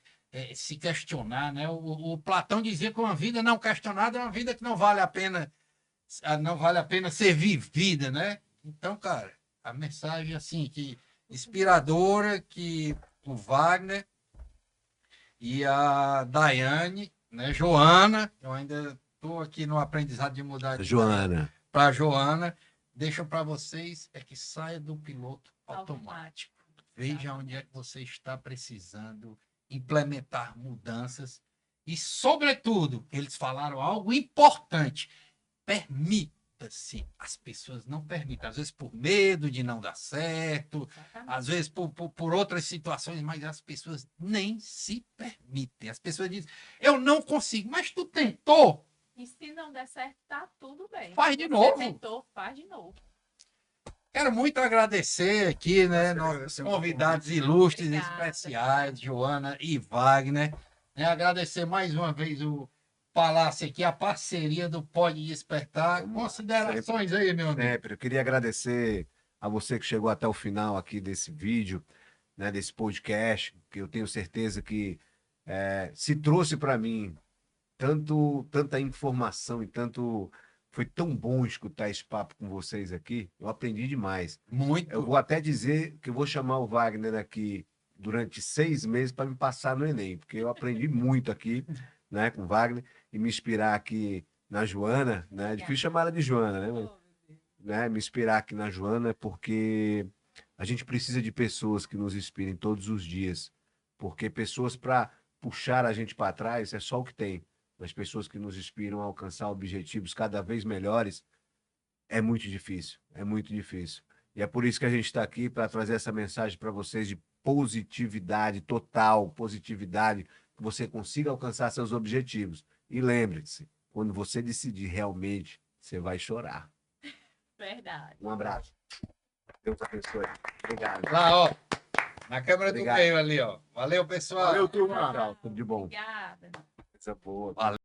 Se questionar, né? O Platão dizia que uma vida não questionada é uma vida que não vale a pena ser vivida, né? Então, cara, a mensagem assim que inspiradora que o Wagner e a Daiane, né, Joana, eu ainda estou aqui no aprendizado de mudar de Joana. para Joana, deixam para vocês é que saia do piloto automático. Veja onde é que você está precisando implementar mudanças e, sobretudo, eles falaram algo importante. Permita-se. As pessoas não permitem, às vezes por medo de não dar certo, às vezes por outras situações, mas as pessoas nem se permitem. As pessoas dizem, eu não consigo, mas tu tentou. E se não der certo, tá tudo bem. Faz de Você novo. tentou, faz de novo. Quero muito agradecer aqui, né, nossos convidados ilustres, Obrigada. especiais, Joana e Wagner. Né, agradecer mais uma vez o Palácio aqui, a parceria do Pode Despertar. Considerações aí, meu amigo. Sempre. Eu queria agradecer a você que chegou até o final aqui desse vídeo, né, desse podcast, que eu tenho certeza que se trouxe para mim tanta informação e tanto. Foi tão bom escutar esse papo com vocês aqui. Eu aprendi demais. Muito. Eu vou até dizer que eu vou chamar o Wagner aqui durante 6 meses para me passar no Enem, porque eu aprendi muito aqui, né, com o Wagner, e me inspirar aqui na Joana, né? É difícil chamar ela de Joana, né? Né? Me inspirar aqui na Joana, porque a gente precisa de pessoas que nos inspirem todos os dias, porque pessoas para puxar a gente para trás é só o que tem. As pessoas que nos inspiram a alcançar objetivos cada vez melhores, é muito difícil, é muito difícil. E é por isso que a gente está aqui para trazer essa mensagem para vocês de positividade total, positividade, que você consiga alcançar seus objetivos. E lembre-se, quando você decidir realmente, você vai chorar. Verdade. Um abraço. Deus abençoe. Obrigado. Lá, ó, na câmera Obrigado. do meio ali, ó. Valeu, pessoal. Valeu, turma. Tchau, tudo de bom. Obrigada. Coisa boa. Valeu.